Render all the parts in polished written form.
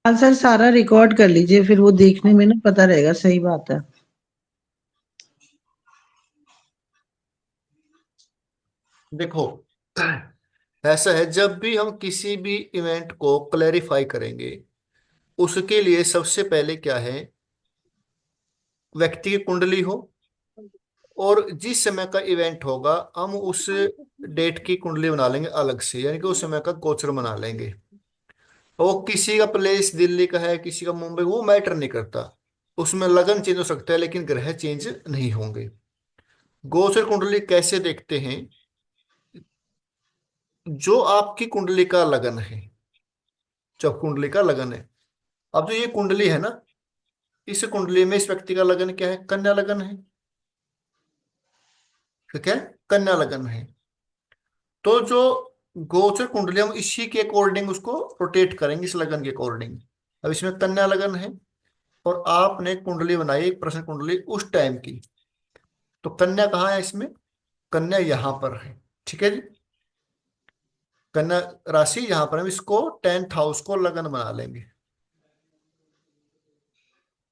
हाँ सर, सारा रिकॉर्ड कर लीजिए, फिर वो देखने में ना पता रहेगा। सही बात है। देखो, ऐसा है, जब भी हम किसी भी इवेंट को क्लैरिफाई करेंगे, उसके लिए सबसे पहले क्या है, व्यक्ति की कुंडली हो, और जिस समय का इवेंट होगा हम उस डेट की कुंडली बना लेंगे अलग से, यानी कि उस समय का गोचर बना लेंगे। वो किसी का प्लेस दिल्ली का है, किसी का मुंबई, वो मैटर नहीं करता। उसमें लगन चेंज हो सकता है लेकिन ग्रह चेंज नहीं होंगे। गोचर कुंडली कैसे देखते हैं? जो आपकी कुंडली का लगन है, जब कुंडली का लगन है, अब जो ये कुंडली है ना, इस कुंडली में इस व्यक्ति का लगन क्या है? कन्या लगन है। ठीक है, कन्या लगन है। तो जो गोचर कुंडली, हम इसी के अकॉर्डिंग उसको रोटेट करेंगे, इस लगन के अकॉर्डिंग। अब इसमें कन्या लगन है, और आपने कुंडली बनाई, एक प्रश्न कुंडली उस टाइम की। तो कन्या कहाँ है इसमें? कन्या यहाँ पर है। ठीक है जी, कन्या राशि यहाँ पर, हम इसको 10th हाउस को लगन बना लेंगे।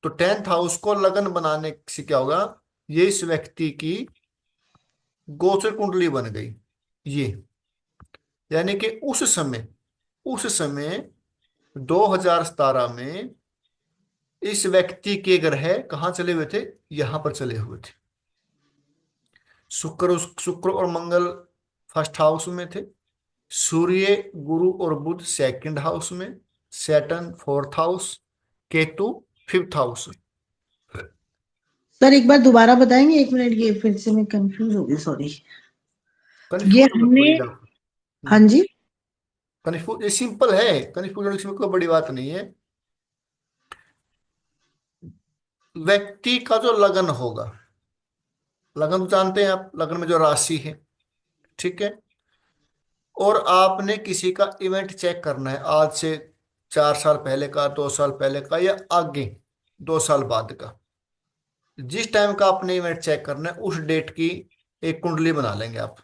तो 10th हाउस को लगन बनाने से क्या होगा, ये इस व्यक्ति की गोचर कुंडली बन गई। ये यानी कि उस समय 2017 में इस व्यक्ति के ग्रह कहाँ चले हुए थे? यहां पर चले हुए थे। शुक्र और मंगल फर्स्ट हाउस में थे। सूर्य, गुरु और बुध सेकंड हाउस में। Saturn fourth house. Ketu fifth house. Sir एक बार दोबारा बताएंगे? 1 मिनट, ये फिर से मैं कंफ्यूज हो गई, सॉरी। ये कंफ्यूज मत हमने। होइएगा। हाँ जी। कंफ्यूज, ये सिंपल है। कंफ्यूजन इसमें कोई बड़ी बात नहीं है। व्यक्ति का जो लगन होगा, लगन तो जानते हैं आप, लगन में जो राशि है। ठीक है, और आपने किसी का इवेंट चेक करना है, आज से 4 साल पहले का, 2 साल पहले का, या आगे 2 साल बाद का। जिस टाइम का आपने इवेंट चेक करना है उस डेट की एक कुंडली बना लेंगे आप,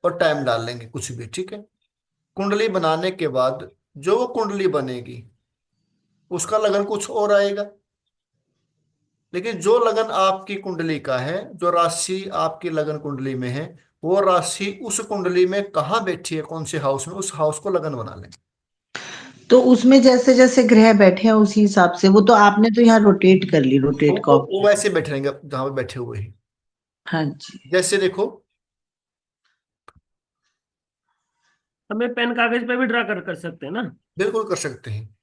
और टाइम डाल लेंगे कुछ भी। ठीक है, कुंडली बनाने के बाद जो वो कुंडली बनेगी, उसका लगन कुछ और आएगा। लेकिन जो लगन आपकी कुंडली का है, जो राशि आपकी लगन कुंडली में है, वो राशि उस कुंडली में कहाँ बैठी है, कौन से हाउस में, उस हाउस को लगन बना लेंगे। तो उसमें जैसे जैसे ग्रह बैठे हैं उसी हिसाब से, वो तो आपने तो यहाँ रोटेट कर ली, वो, रोटेट का वो, वो ऑप्शन। वैसे बैठे रहेंगे जहां पे बैठे हुए हैं। हाँ जी। जैसे देखो, हमें पेन कागज पे भी ड्रा कर सकते हैं ना? बिल्कुल कर सकते हैं।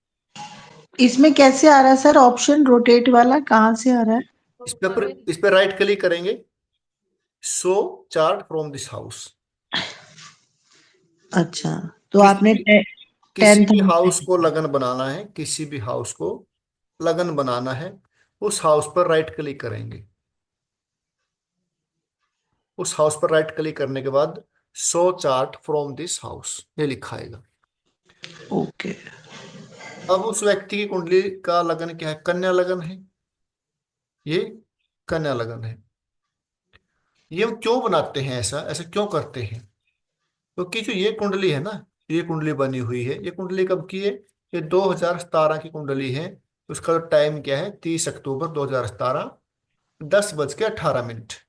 इसमें कैसे आ रहा है सर ऑप्शन, रोटेट वाला कहाँ से आ रहा है? इस पे राइट क्लिक करेंगे, show chart from this house. अच्छा। तो किसी आपने भी 10th हाउस को लगन बनाना है, किसी भी हाउस को लगन बनाना है, उस हाउस पर राइट क्लिक करेंगे। उस हाउस पर राइट क्लिक करने के बाद show chart from this house ये लिखा आएगा। ओके। अब उस व्यक्ति की कुंडली का लगन क्या है? कन्या लगन है। ये कन्या लगन है। ये हम क्यों बनाते हैं, ऐसा ऐसा क्यों करते हैं? क्योंकि जो ये कुंडली है ना, ये कुंडली बनी हुई है, ये कुंडली कब की है? ये 2017 की कुंडली है। उसका जो टाइम क्या है? 30 अक्टूबर 2017, 10:18।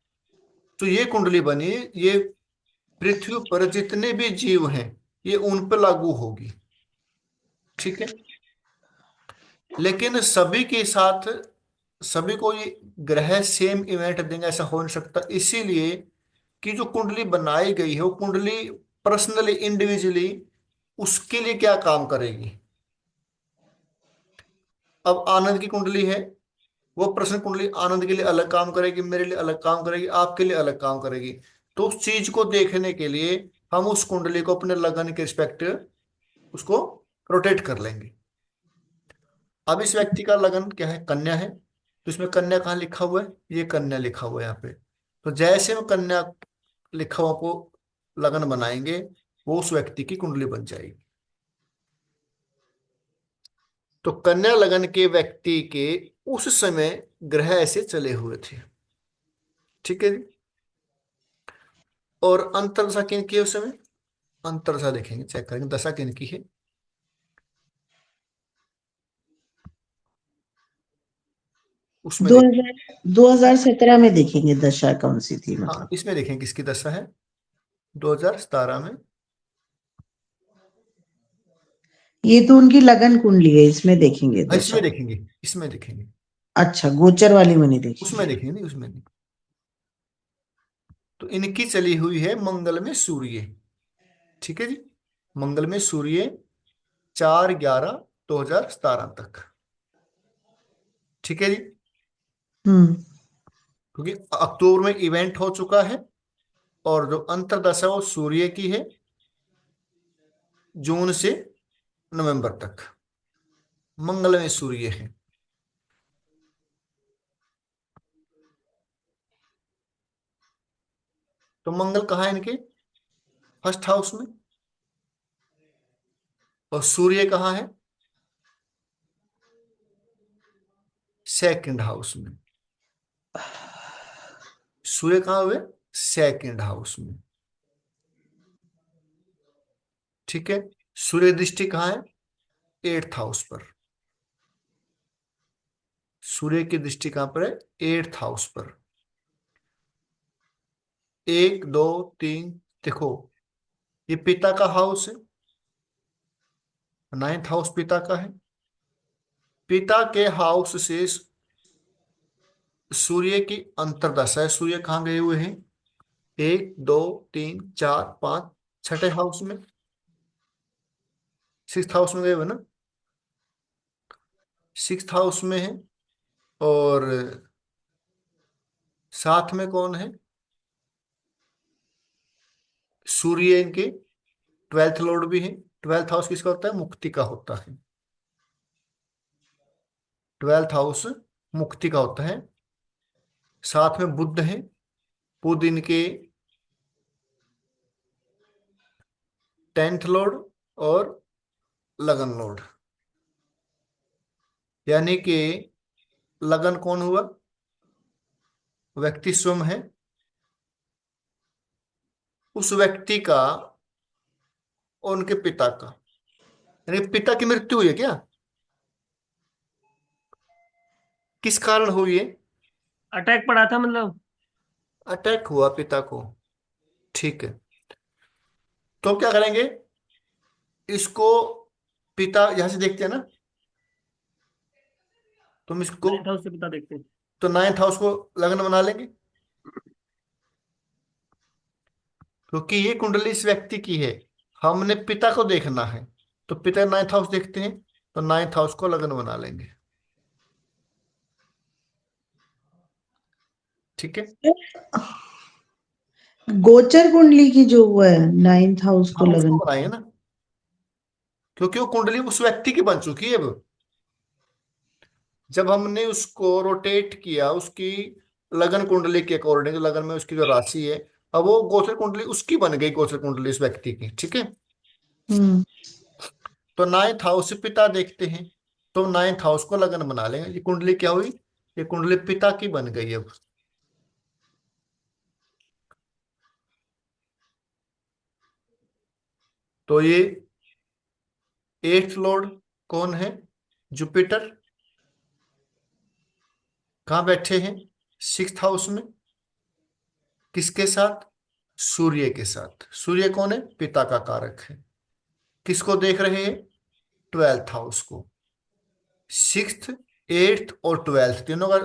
तो ये कुंडली बनी है, ये पृथ्वी पर जितने भी जीव हैं, ये उन पर लागू होगी। ठीक है, लेकिन सभी के साथ सभी को ये ग्रह सेम इवेंट देंगे ऐसा हो नहीं सकता। इसीलिए कि जो कुंडली बनाई गई है, वो कुंडली पर्सनली, इंडिविजुअली उसके लिए क्या काम करेगी। अब आनंद की कुंडली है, वो प्रश्न कुंडली आनंद के लिए अलग काम करेगी, मेरे लिए अलग काम करेगी, आपके लिए अलग काम करेगी। तो उस चीज को देखने के लिए हम उस कुंडली को अपने लगन के रिस्पेक्ट उसको रोटेट कर लेंगे। अब इस व्यक्ति का लगन क्या है? कन्या है। तो इसमें कन्या कहाँ लिखा हुआ है? ये कन्या लिखा हुआ है यहाँ पे। तो जैसे हम कन्या लिखा हुआ को लगन बनाएंगे, वो उस व्यक्ति की कुंडली बन जाएगी। तो कन्या लगन के व्यक्ति के उस समय ग्रह ऐसे चले हुए थे। ठीक है जी। और अंतर्दशा किन की है उस समय? अंतर्दशा देखेंगे, चेक करेंगे दशा किन की है। उसमें देखें। 2017 में देखेंगे दशा कौन सी थी हाँ, मतलब। इसमें देखें किसकी दशा है 2017 में। ये तो उनकी लगन कुंडली है, इसमें देखेंगे हाँ, दशा। इसमें देखेंगे, इसमें देखेंगे, अच्छा, गोचर वाली में नहीं देखी। उसमें देखेंगे, नहीं उसमें नहीं। तो इनकी चली हुई है मंगल में सूर्य। ठीक है जी, मंगल में सूर्य 4/11/2017 तक। ठीक है जी, हम्म। क्योंकि अक्टूबर में इवेंट हो चुका है और जो अंतर्दशा वो सूर्य की है जून से नवंबर तक, मंगल में सूर्य है। तो मंगल कहाँ है इनके फर्स्ट हाउस में, और सूर्य कहाँ है सेकंड हाउस में। सूर्य कहाँ हुए सेकंड हाउस में। ठीक है, सूर्य दृष्टि कहाँ है एट्थ हाउस पर। सूर्य की दृष्टि कहाँ पर है एट्थ हाउस पर। 1 2 3, देखो ये पिता का हाउस है, नाइन्थ हाउस पिता का है। पिता के हाउस से सूर्य की अंतर्दशा है। सूर्य कहाँ गए हुए हैं 1 2 3 4 5 छठे हाउस में, सिक्स हाउस में गए हुए ना, सिक्स हाउस में है। और साथ में कौन है सूर्य इनके ट्वेल्थ लॉर्ड भी है। ट्वेल्थ हाउस किसका होता है मुक्ति का होता है। ट्वेल्थ हाउस मुक्ति का होता है। साथ में बुध है, बुध इनके टेंथ लॉर्ड और लगन लॉर्ड। यानी कि लगन कौन हुआ व्यक्ति स्वयं है, उस व्यक्ति का और उनके पिता का, यानी पिता की मृत्यु हुई है क्या, किस कारण हुई है अटैक पड़ा था मतलब। अटैक हुआ पिता को। ठीक है, तो क्या करेंगे इसको, पिता यहां से देखते हैं ना, तुम इसको, 9th हाउस से पिता देखते हैं। तो नाइन्थ हाउस को लगन बना लेंगे, क्योंकि ये कुंडली इस व्यक्ति की है, हमने पिता को देखना है। तो पिता नाइन्थ हाउस देखते हैं, तो नाइन्थ हाउस को लगन बना लेंगे। ठीक है, गोचर कुंडली की जो वो है 9th हाउस को हम उसको लगन। बनाएंगे ना, क्योंकि वो कुंडली उस व्यक्ति की बन चुकी है अब। जब हमने उसको रोटेट किया उसकी लगन कुंडली के अकॉर्डिंग, लगन में उसकी जो राशि है, अब वो गोचर कुंडली उसकी बन गई, गोचर कुंडली इस व्यक्ति की। ठीक है, हम्म। तो नाइन्थ हाउस से पिता देखते हैं, तो नाइन्थ हाउस को लगन बना लेंगे। ये कुंडली क्या हुई, ये कुंडली पिता की बन गई अब। तो ये एट्थ लॉर्ड कौन है जुपिटर, कहाँ बैठे हैं सिक्स्थ हाउस में, किसके साथ सूर्य के साथ। सूर्य कौन है पिता का कारक है। किसको देख रहे हैं ट्वेल्थ हाउस को। सिक्स्थ एट्थ और ट्वेल्थ तीनों का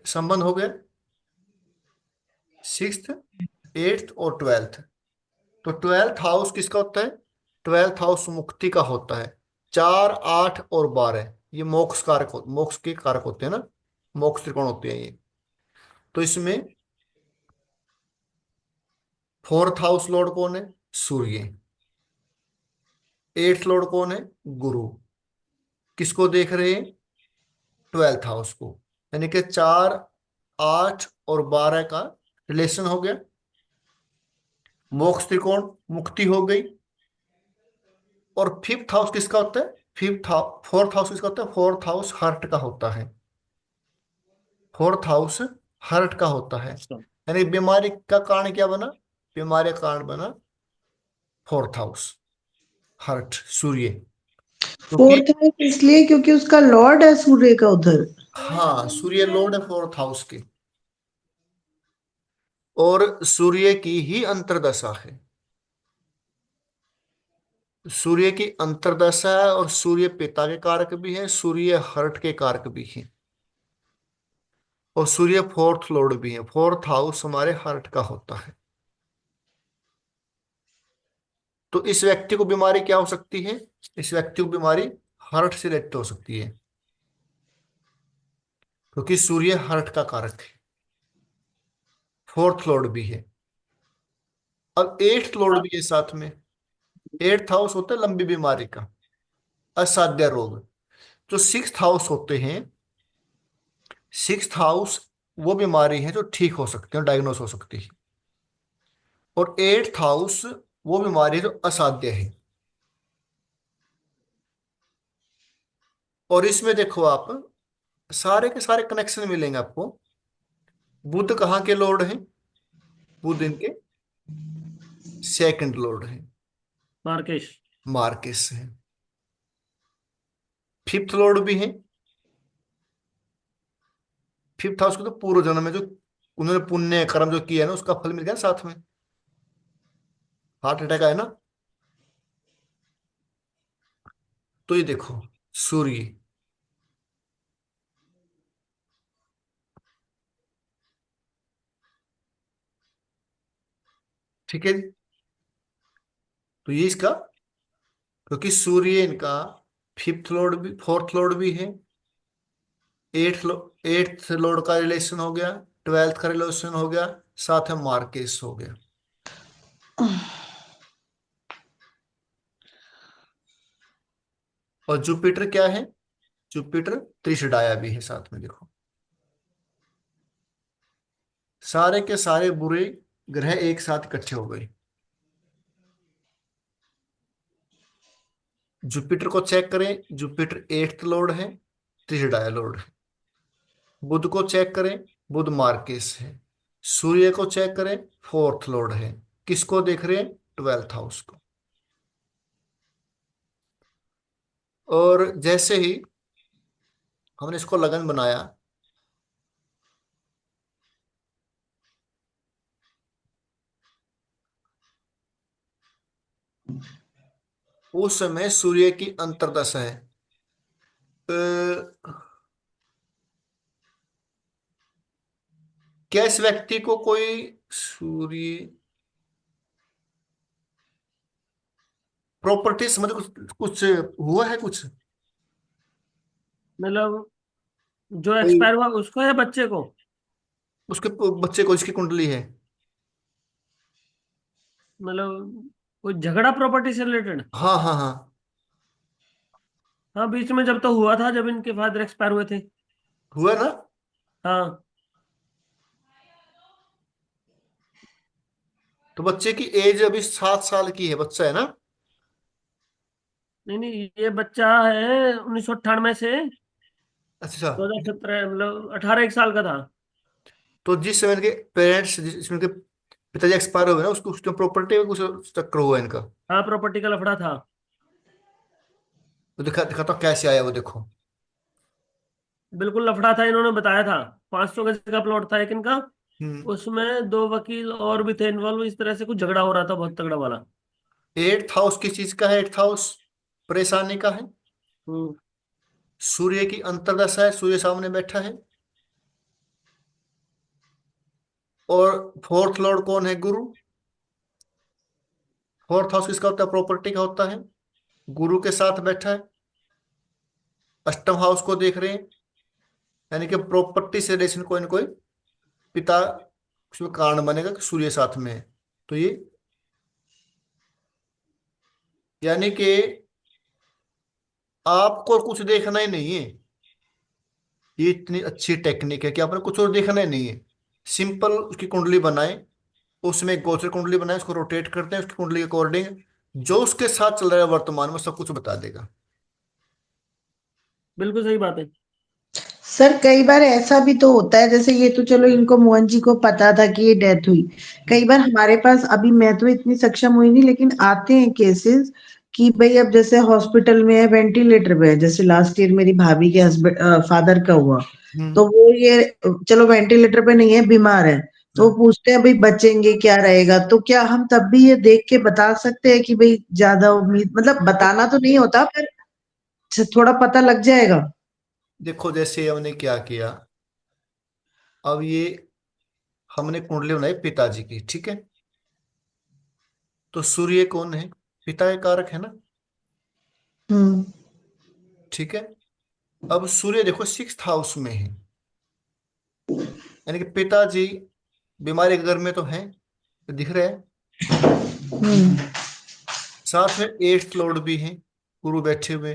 संबंध हो गया, सिक्स्थ एट्थ और ट्वेल्थ। तो ट्वेल्थ हाउस किसका होता है ट्वेल्थ हाउस मुक्ति का होता है। 4 8 और 12 ये मोक्ष कारक मोक्ष के कारक होते हैं ना, मोक्ष त्रिकोण होते हैं ये। तो इसमें फोर्थ हाउस लॉर्ड कौन है सूर्य, एट्थ लॉर्ड कौन है गुरु। किसको देख रहे हैं ट्वेल्थ हाउस को, यानी कि 4 8 और 12 का रिलेशन हो गया, मोक्ष त्रिकोण मुक्ति हो गई। और फिफ्थ हाउस किसका होता है फोर्थ हाउस किसका होता है फोर्थ हाउस हार्ट का होता है। फोर्थ हाउस हार्ट का होता है, यानी बीमारी का कारण क्या बना, बीमारी का कारण बना फोर्थ हाउस हार्ट सूर्य, क्योंकि फोर्थ हाउस इसलिए क्योंकि उसका लॉर्ड है सूर्य का उधर। हाँ, सूर्य लॉर्ड है फोर्थ हाउस की, और सूर्य की ही अंतर्दशा है। सूर्य की अंतर्दशा है, और सूर्य पिता के कारक भी है, सूर्य हर्ट के कारक भी है, और सूर्य फोर्थ लॉर्ड भी है। फोर्थ हाउस हमारे हर्ट का होता है। तो इस व्यक्ति को बीमारी क्या हो सकती है? इस व्यक्ति को बीमारी हर्ट से रिलेटेड हो सकती है, क्योंकि सूर्य हर्ट का कारक है, फोर्थ लॉर्ड भी है। अब एट्थ लॉर्ड भी है साथ में। एट्थ हाउस होता है लंबी बीमारी का, असाध्य रोग। जो सिक्स्थ हाउस होते हैं, सिक्स्थ हाउस वो बीमारी है जो ठीक हो सकती है, डायग्नोस हो सकती है। और एट्थ हाउस वो बीमारी है जो असाध्य है। और इसमें देखो आप, सारे के सारे कनेक्शन मिलेंगे आपको। बुध कहाँ के लॉर्ड हैं? बुध इनके सेकंड लॉर्ड हैं, मार्केश। मार्केस हैं। फिफ्थ लॉर्ड भी हैं। फिफ्थ हाउस को तो पूर्व जन्म में जो उन्होंने पुण्य कर्म जो किया है ना, उसका फल मिल गया साथ में। हार्ट अटैक आया ना, तो ये देखो सूर्य, ठीक है जी? तो ये इसका, क्योंकि सूर्य इनका फिफ्थ लॉर्ड भी, फोर्थ लॉर्ड भी है, एट्थ लॉर्ड का रिलेशन हो गया, ट्वेल्थ का रिलेशन हो गया, साथ में मार्केस हो गया। और जुपिटर क्या है? जुपिटर त्रिशडाया भी है साथ में, देखो सारे के सारे बुरे ग्रह एक साथ इकट्ठे हो गए। जुपिटर को चेक करें, जुपिटर एट्थ लॉर्ड है, त्रिशडाया लॉर्ड है। बुध को चेक करें, बुध मार्केस है। सूर्य को चेक करें, फोर्थ लॉर्ड है। किसको देख रहे हैं? ट्वेल्थ हाउस को। और जैसे ही हमने इसको लगन बनाया, उस समय सूर्य की अंतर्दशा है। क्या इस व्यक्ति को कोई सूर्य प्रॉपर्टीज मतलब कुछ कुछ हुआ है कुछ? मतलब जो कोई एक्सपायर हुआ उसको या बच्चे को? उसके बच्चे को, इसकी कुंडली है? मतलब कोई झगड़ा प्रॉपर्टी से रिलेटेड? हाँ हाँ हाँ। हाँ, बीच में जब तो हुआ था, जब इनके फादर एक्सपायर हुए थे। हुआ ना? हाँ। तो बच्चे की एज अभी 7 साल की है, बच्चा है ना? नहीं नहीं, ये बच्चा है 1998 से अच्छा। 2017, मतलब 18 एक साल का था। तो जिस समय इनके पेरेंट्स, जिसमें इनके पिताजी एक्सपायर हुए ना, उसको उसमें प्रॉपर्टी में कुछ चक्कर हुआ इनका। हाँ, प्रॉपर्टी का लफड़ा था। तो दिखा दिखाता हूँ कैसे आया वो, देखो। बिल्कुल लफड़ा था, इन्होंने बताया था। 500 गज का प्लॉट था एक इनका। हम्म। उसमें दो वकील और भी थे इन्वॉल्व, इस तरह से कुछ झगड़ा हो रहा था बहुत तगड़ा वाला। एट्थ हाउस किस चीज का है? एट्थ हाउस परेशानी का है। हम्म। सूर्य की अंतर्दशा है, सूर्य सामने बैठा है। और फोर्थ लॉर्ड कौन है? गुरु। फोर्थ हाउस किसका होता है? प्रॉपर्टी का होता है। गुरु के साथ बैठा है। अष्टम हाउस को देख रहे हैं, यानी कि प्रॉपर्टी से रिलेशन कोई ना कोई पिता उसमें कारण बनेगा कि सूर्य साथ में है। तो ये यानी कि आपको कुछ देखना ही नहीं है। ये इतनी अच्छी टेक्निक है कि आपने कुछ और देखना ही नहीं है। सिंपल उसकी कुंडली बनाए, उसमें एक गोचर कुंडली बनाए, उसको रोटेट करते हैं, उसकी कुंडली के अकॉर्डिंग जो उसके साथ चल रहा है वर्तमान में सब कुछ बता देगा। बिल्कुल सही बात है। सर कई बार ऐसा भी तो होता है, जैसे ये तो चलो इनको मोहन जी को पता था कि ये डेथ हुई। कई बार हमारे पास, अभी मैं तो इतनी सक्षम हुई नहीं, लेकिन आते हैं केसेस कि भाई अब जैसे हॉस्पिटल में है, वेंटिलेटर पे है, जैसे लास्ट ईयर मेरी भाभी के हस्बैंड फादर का हुआ, तो वो ये चलो वेंटिलेटर पे नहीं है, बीमार है, तो वो पूछते हैं भाई बचेंगे क्या रहेगा, तो क्या हम तब भी ये देख के बता सकते हैं कि भाई ज्यादा उम्मीद, मतलब बताना तो नहीं होता पर थोड़ा पता लग जाएगा। देखो जैसे हमने क्या किया, अब ये हमने कुंडली बनाई पिताजी की, ठीक है। तो सूर्य कौन है? पिता के कारक है ना, हम्म। ठीक है। अब सूर्य देखो सिक्स्थ हाउस में है, यानी कि पिताजी बीमारी के घर में तो है, दिख रहे हैं। हम्म। साथ में एट्थ लॉर्ड भी है, गुरु बैठे हुए,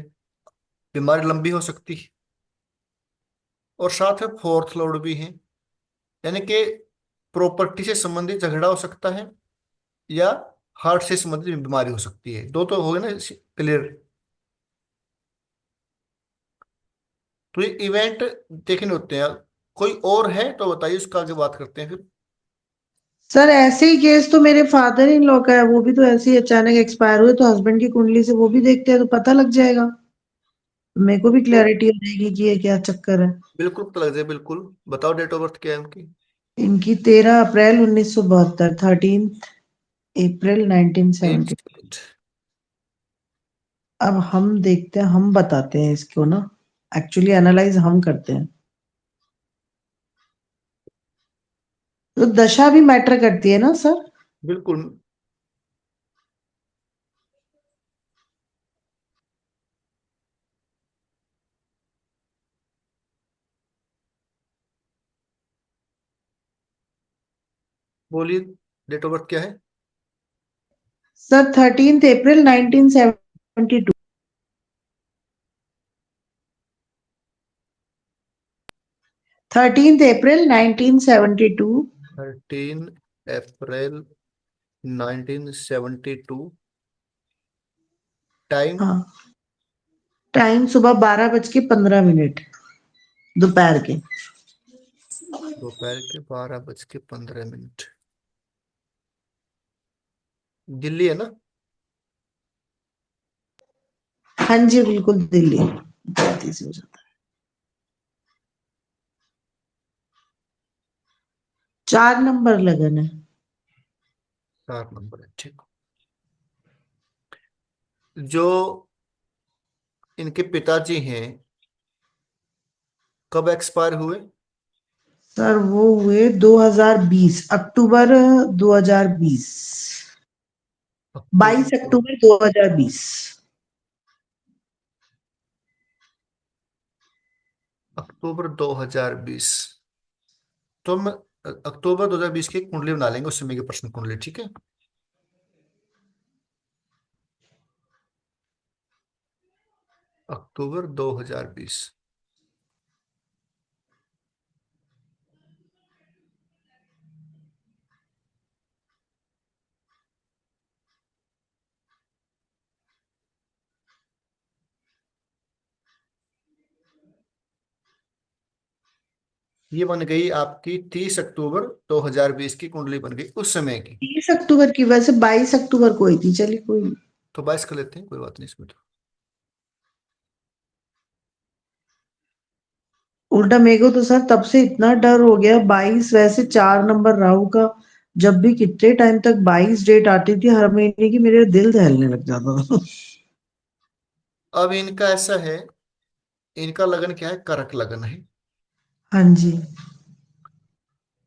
बीमारी लंबी हो सकती है। और साथ में फोर्थ लॉर्ड भी है, यानी कि प्रॉपर्टी से संबंधित झगड़ा हो सकता है, या हार्ट से संबंधित बीमारी हो सकती है। दो तो हो गए ना क्लियर। तो ये इवेंट देखने होते हैं। कोई और है तो बताइए, उसका आगे बात करते हैं फिर। सर ऐसे ही केस तो मेरे फादर इन लॉ का है, वो भी तो ऐसे ही अचानक एक्सपायर हुए, तो हस्बैंड की कुंडली से वो भी देखते हैं तो पता लग जाएगा, मेरे को भी क्लैरिटी हो जाएगी कि ये क्या चक्कर है। बिल्कुल पता लग जाए, बिल्कुल। बताओ डेट ऑफ बर्थ क्या है उनकी। इनकी 13 अप्रैल 1972, 13 अप्रैल 1970। एक सेकंड। अब हम देखते हैं, हम बताते हैं इसको ना, एक्चुअली एनालाइज हम करते हैं। तो दशा भी मैटर करती है ना सर? बिल्कुल। बोलिए, डेट ऑफ बर्थ क्या है? सर 13 अप्रैल 1972। 13 अप्रैल 1972। 13 अप्रैल 1972। टाइम? हाँ, टाइम सुबह 12:15, दोपहर के। दोपहर के 12:15। दिल्ली है ना? हाँ जी बिल्कुल, दिल्ली, गलती से हो जाता है। 4 नंबर लगन है। 4 नंबर है, ठीक। जो इनके पिताजी हैं, कब एक्सपायर हुए? सर वो हुए 2020, अक्टूबर 2020, बाईस अक्टूबर अक्टूबर 2020। अक्टूबर 2020। तो हम अक्टूबर 2020 की कुंडली बना लेंगे, उस समय की प्रश्न कुंडली, ठीक है। अक्टूबर 2020। ये बन गई आपकी 30 अक्टूबर 2020 की कुंडली, बन गई उस समय की। 30 अक्टूबर की, वैसे 22 अक्टूबर को हुई थी, चलिए कोई नहीं। तो 22 कर लेते हैं, कोई बात नहीं इसमें तो। उल्टा मेरे को तो सर तब से इतना डर हो गया, 22, वैसे 4 नंबर राहु का, जब भी कितने टाइम तक 22 डेट आती थी हर महीने की, मेरे दिल दहलने लग जाता था। अब इनका ऐसा है, इनका लगन क्या है? कर्क लगन है। हाँ जी।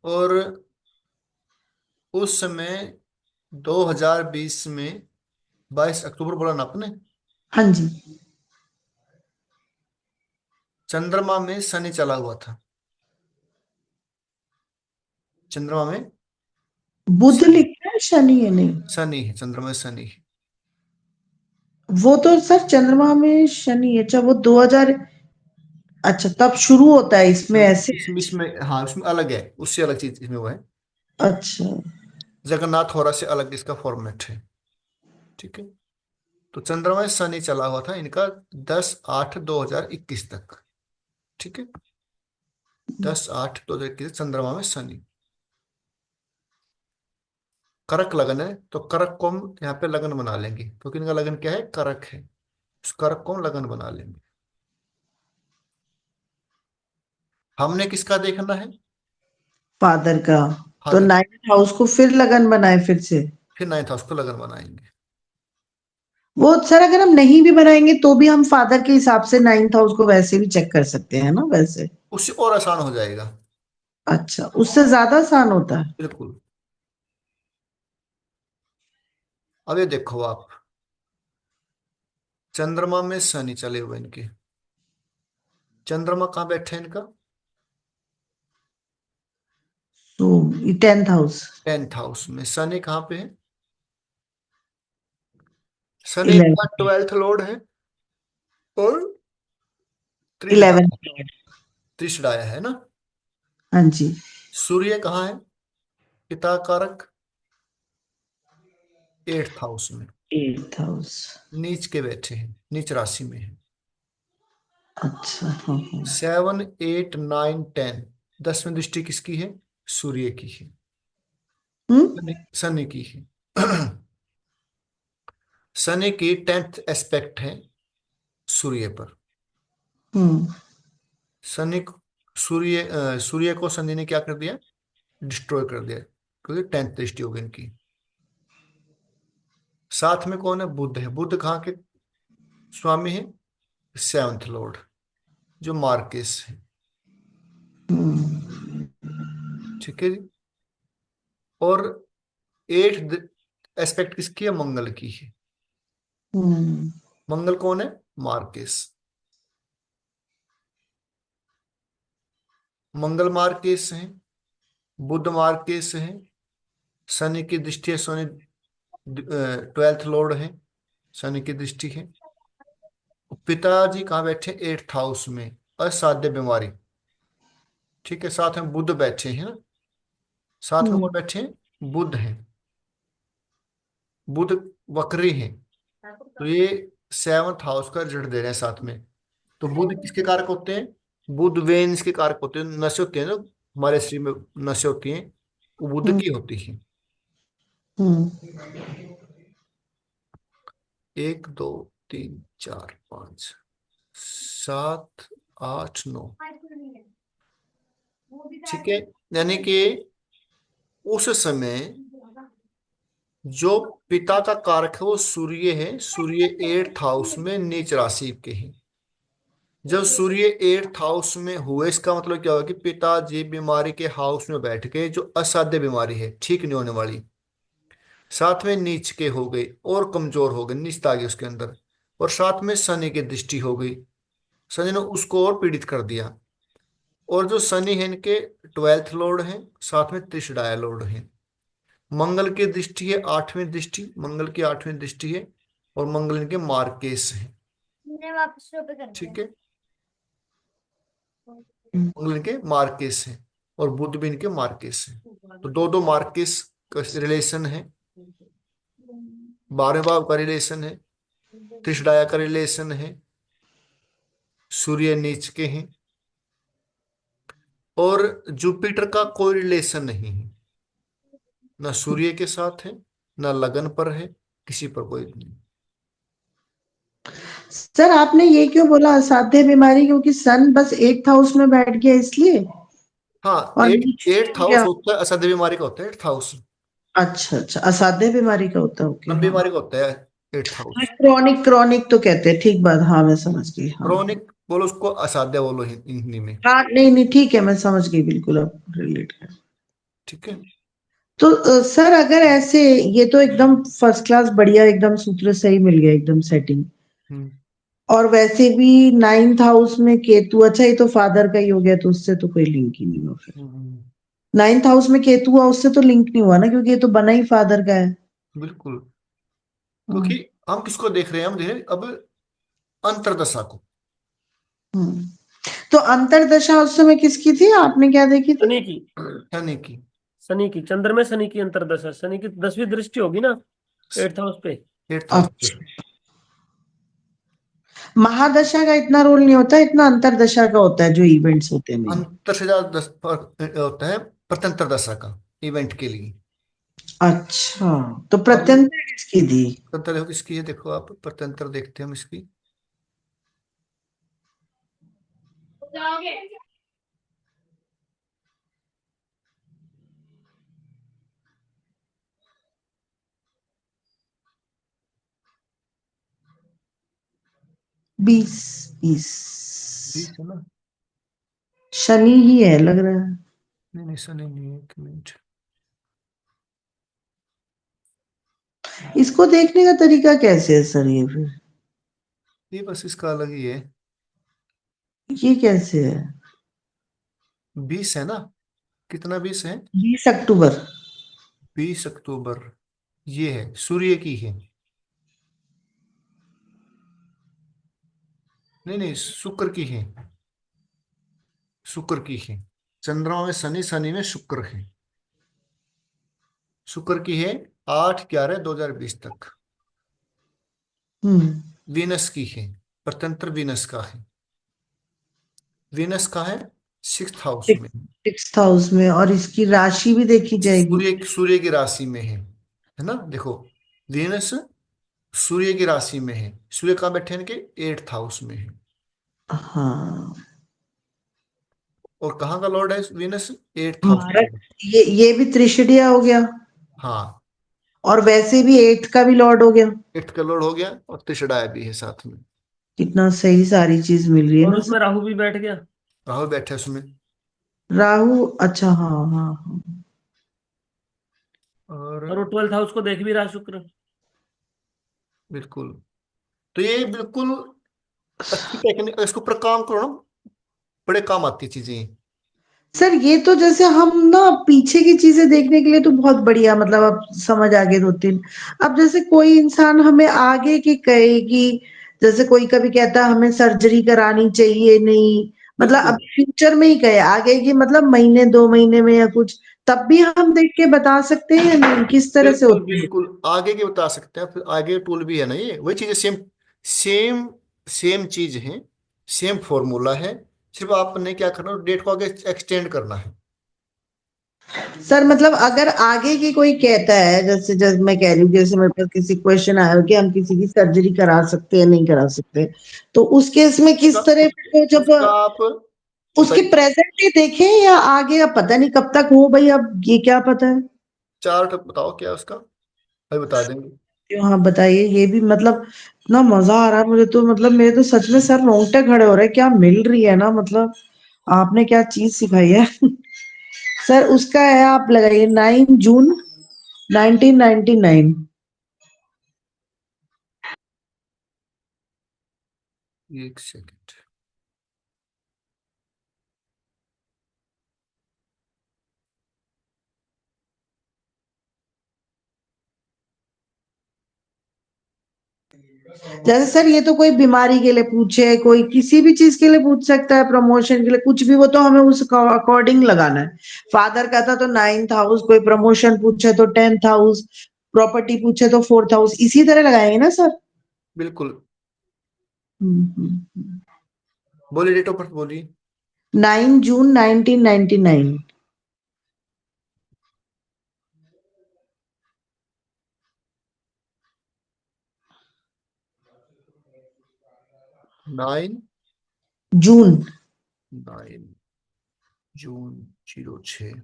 और उस समय 2020 में 22 अक्टूबर बोला ना आपने, हाँ जी। चंद्रमा में शनि चला हुआ था। चंद्रमा में बुध शनि, लिखा है, शनि है नहीं? शनि है, चंद्रमा में शनि है। वो तो सर चंद्रमा में शनि है, अच्छा वो 2000, अच्छा तब शुरू होता है इसमें ऐसे। इसमें हाँ, इसमें अलग है, उससे अलग चीज इसमें वो है। अच्छा। जगन्नाथ होरा से अलग इसका फॉर्मेट है, ठीक है। तो चंद्रमा में शनि चला हुआ था इनका 10/8/2021 तक, ठीक है। 10/8/2021 चंद्रमा में शनि। करक लगन है, तो करक को हम यहाँ पे लगन बना लेंगे, क्योंकि इनका लगन क्या है, करक है। उस करक को हम लगन बना लेंगे। हमने किसका देखना है? फादर का। तो फादर। 9th हाउस को फिर लगन बनाए फिर से। फिर नाइन्थ हाउस को लगन बनाएंगे। वो सर अगर हम नहीं भी बनाएंगे तो भी हम फादर के हिसाब से 9th हाउस को वैसे भी चेक कर सकते हैं ना वैसे। उससे और आसान हो जाएगा। अच्छा, उससे ज्यादा आसान होता है। बिल्कुल। अब ये देखो आप, चंद्रमा में शनि चले हुए इनके। चंद्रमा कहाँ बैठे हैं इनका? तो ये 10th हाउस। 10th हाउस में। शनि कहाँ पे है? शनि इनका 11। 12th लॉर्ड है और 11। त्रिशडाया है ना। हाँ जी। सूर्य कहाँ है? पिता कारक 8th हाउस में। 8th house. नीच के बैठे हैं, नीच राशि में है। अच्छा, हाँ हाँ। 7, 8, 9, 10। 10वीं दृष्टि किसकी है? सूर्य की है। हम्म। शनि की है। शनि की 10th एस्पेक्ट है सूर्य पर। हम्म। शनि सूर्य को शनि ने क्या कर दिया? डिस्ट्रॉय कर दिया, क्योंकि 10th दृष्टि होगी इनकी। साथ में कौन है? बुध है। बुध कहाँ के स्वामी है? 7th लॉर्ड, जो मार्केस है। हम्म। ठीक है जी। और 8th एस्पेक्ट किसकी है? मंगल की है। हम्म। मंगल कौन है? मार्केस। मंगल मार्केस है, बुध मार्केस है, शनि की दृष्टि है। शनि 12th लॉर्ड है, शनि की दृष्टि है। पिताजी कहाँ बैठे? 8th हाउस में, असाध्य बीमारी। ठीक है, साथ में बुध बैठे हैं ना। साथ में हम्म। कौन बैठे हैं? बुध हैं। बुध वक्री हैं, तो ये 7th हाउस का रिजल्ट दे रहे हैं साथ में। तो बुध किसके कारक होते हैं? बुध वेन्स के कारक होते हैं। नसें होती हैं जो हमारे शरीर में, नसें होती हैं, वो बुध हम्म। की होती हैं। हम्म। 1, 2, 3, 4, 5, 7, 8, 9। ठीक है, यानी कि उस समय जो पिता का कारक है वो सूर्य है। सूर्य 8th हाउस में नीच राशि के हैं। जब सूर्य 8th हाउस में हुए, इसका मतलब क्या होगा कि पिताजी बीमारी के हाउस में बैठ गए, जो असाध्य बीमारी है, ठीक नहीं होने वाली। साथ में नीच के हो गए और कमजोर हो गए, निचता आ गई उसके अंदर। और साथ में शनि की दृष्टि हो गई, शनि ने उसको और पीड़ित कर दिया। और जो शनि है इनके 12th लॉर्ड है, साथ में त्रिशडाया लॉर्ड है। मंगल की दृष्टि है, 8वीं दृष्टि, मंगल की 8वीं दृष्टि है। और मंगल इनके मार्केस है। ठीक है, हम्म। मंगल इनके मार्केस है और बुध भी इनके मार्केस है। तो दो दो मार्केस का रिलेशन है। 12वें भाव का रिलेशन है, त्रिशडाया का रिलेशन है, सूर्य नीच के हैं। और जुपिटर का कोई रिलेशन नहीं है, ना सूर्य के साथ है, ना लगन पर है, किसी पर कोई नहीं। सर आपने ये क्यों बोला असाध्य बीमारी, क्योंकि सन बस 8th हाउस में बैठ गया इसलिए? हाँ, और एट नीचे एट्थ हो हाउस गया। होता है असाध्य बीमारी का, होता है 8th हाउस। अच्छा अच्छा, असाध्य बीमारी का होता है, ओके सब हाँ। बीमारी का होता है 8th हाउस। क्रॉनिक क्रॉनिक तो कहते हैं, ठीक बात, हाँ मैं समझ गई, हाँ। क्रोनिक बोलो उसको, असाध्य बोलो हिंदी में। हाँ नहीं नहीं ठीक है, मैं समझ गई बिल्कुल, अब रिलेट कर। ठीक है। तो सर अगर ऐसे, ये तो एकदम फर्स्ट क्लास बढ़िया, एकदम सूत्र सही मिल गया, एकदम सेटिंग। हम्म। और वैसे भी 9th हाउस में केतु, अच्छा ये तो फादर का ही हो गया, तो उससे तो कोई लिंक ही नहीं हुआ फिर। हम्म, 9th हाउस में केतु हुआ, उससे तो लिंक नहीं हुआ ना, क्योंकि ये तो बना ही फादर का है। बिल्कुल। क्योंकि हाँ। हम किसको देख रहे हैं? हम देख रहे हैं अब अंतरदशा को। हम्म। तो अंतरदशा उस समय किसकी थी, आपने क्या देखी थी? शनि की। शनि की। शनि की, चंद्र में शनि की अंतर्दशा, शनि की 10वीं दृष्टि होगी ना 8th हाउस पे। 8th हाउस पे। अच्छा, महादशा का इतना रोल नहीं होता, इतना अंतरदशा का होता है जो इवेंट्स होते हैं मेन। अंतर से ज्यादा फर्क होता है प्रत्यंतर दशा का, इवेंट के लिए। अच्छा, तो अब ये प्रत्यंतर किसकी थी? प्रत्यंतर देखो किसकी है, देखो आप प्रत्यंतर देखते हैं हम इसकी। बीस, बीस। बीस है ना? शनि ही है लग रहा है। नहीं नहीं सर, नहीं है, एक मिनट। इसको देखने का तरीका कैसे है सर ये फिर? ये बस इसका अलग ही है। ये कैसे है? 20 है ना? कितना 20 है? 20 अक्टूबर। 20 अक्टूबर। ये है सूर्य की है। नहीं नहीं, शुक्र की है। शुक्र की है। चंद्रमा में शनि, शनि में शुक्र है। शुक्र की है 8/11/2020 तक। हम्म। वीनस की है। प्रत्यंतर वीनस का है। वीनस का है 6th हाउस में। 6th हाउस में, और इसकी राशि भी देखी जाएगी? सूर्य सूर्य की राशि में है ना? देखो, वीनस सूर्य की राशि में है। सूर्य कहाँ बैठे हैं? इनके 8th हाउस में है। हाँ। और कहाँ का लॉर्ड है वीनस? 8th हाउस का मारक। लॉर्ड। ये भी त्रिशुलिया हो गया। हाँ। और वैसे भी 8th का भी लॉर्ड हो गया। 8th का लॉर्ड हो गया, और त्रिशडाया भी है साथ में। कितना सही सारी चीज मिल रही है और ना उसमें सर। राहु भी बैठ गया। राहु बैठे उसमें। राहु, अच्छा, हाँ हाँ हाँ। और और वो 12th हाउस को देख भी रहा शुक्र। बिल्कुल। तो ये बिल्कुल अच्छी टेक्निक, इसके ऊपर काम करो ना, बड़े काम आती है चीजें। सर ये तो जैसे हम ना पीछे की चीजें देखने के लिए तो बहुत बढ़िया, मतलब अब समझ आ गए दो तीन। अब जैसे कोई इंसान हमें आगे की कहेगी, जैसे कोई कभी कहता है हमें सर्जरी करानी चाहिए, नहीं मतलब अब बिल्कुल फ्यूचर में ही कहे, आगे की मतलब महीने 2 महीने में या कुछ, तब भी हम देख के बता सकते हैं या नहीं, किस तरह से बिल्कुल। होता है? बिल्कुल आगे के बता सकते हैं, फिर आगे टूल भी है ना, ये वही चीजें सेम सेम सेम चीज है। सेम फॉर्मूला है। सिर्फ आपने क्या करना है, डेट को आगे एक्सटेंड करना है। सर मतलब अगर आगे की कोई कहता है, जैसे जैसे मैं कह रही हूँ, जैसे मेरे पास किसी क्वेश्चन आया हो कि हम किसी की सर्जरी करा सकते हैं नहीं करा सकते, तो उस केस में उसका किस तरह को जब उसका आप उसके बताइए। प्रेजेंट ही देखें या आगे, अब पता नहीं कब तक हो भाई, अब ये क्या पता है। चार्ट बताओ क्या है उसका, अभी बता देंगे। तो हाँ बताइए, ये भी मतलब इतना मजा आ रहा है मुझे तो, मतलब मेरे तो सच में सर रोंगटे खड़े हो रहे हैं, क्या मिल रही है ना, मतलब आपने क्या चीज सिखाई है। सर उसका है, आप लगाइए 9 जून 1999। 1 सेकंड। जैसे सर ये तो कोई बीमारी के लिए पूछे, कोई किसी भी चीज के लिए पूछ सकता है, प्रमोशन के लिए कुछ भी, वो तो हमें उस अकॉर्डिंग लगाना है। फादर का था तो 9th हाउस, कोई प्रमोशन पूछे तो 10th हाउस, प्रॉपर्टी पूछे तो 4th हाउस, इसी तरह लगाएंगे ना सर? बिल्कुल। हम्म। बोलिए, डेट ऑफ बर्थ बोलिए। 9 जून 1999। 9 जून। 9 जून 06।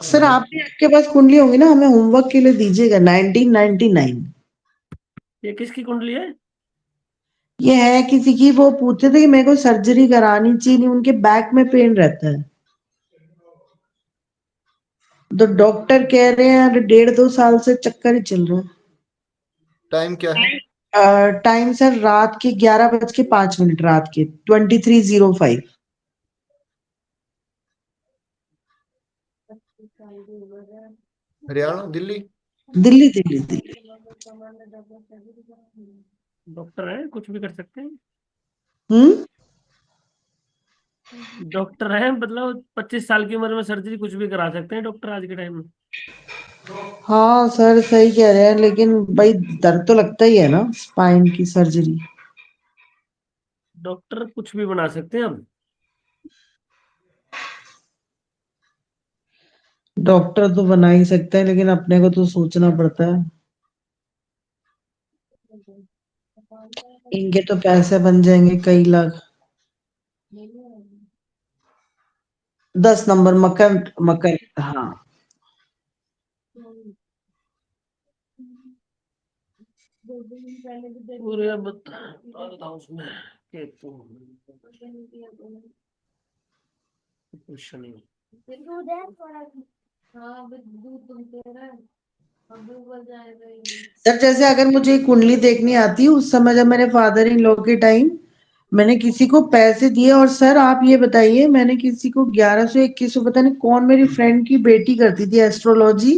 सर आप भी, आपके पास कुंडली होंगी ना, हमें होमवर्क के लिए दीजिएगा। 1999। ये किसकी कुंडली है? ये है किसी की, वो पूछते थे कि मेरे को सर्जरी करानी चाहिए, नहीं उनके बैक में पेन रहता है, तो डॉक्टर कह रहे हैं, अरे 1.5 2 साल से चक्कर ही चल रहा टाइम क्या है? है। टाइम सर रात के 11:05, रात के 23:05। हरियाणा, दिल्ली? दिल्ली दिल्ली दिल्ली। डॉक्टर है, कुछ भी कर सकते हैं। हम्म। डॉक्टर है मतलब 25 साल की उम्र में सर्जरी कुछ भी करा सकते हैं डॉक्टर आज के टाइम में। हाँ सर सही कह रहे हैं, लेकिन भाई दर्द तो लगता ही है ना, स्पाइन की सर्जरी। डॉक्टर कुछ भी बना सकते हैं हम। डॉक्टर तो बना ही सकते हैं लेकिन अपने को तो सोचना पड़ता है। इनके तो पैसे बन जाएंगे कई लाख। 10 नंबर मकर, मकर, हाँ। पूरे बता उसमें केतु कुछ नहीं। सर जैसे अगर मुझे एक कुंडली देखनी आती उस समय जब मेरे फादर इन लॉ के टाइम मैंने किसी को पैसे दिए, और सर आप ये बताइए मैंने किसी को 1100 2100, पता नहीं कौन मेरी फ्रेंड की बेटी करती थी एस्ट्रोलॉजी,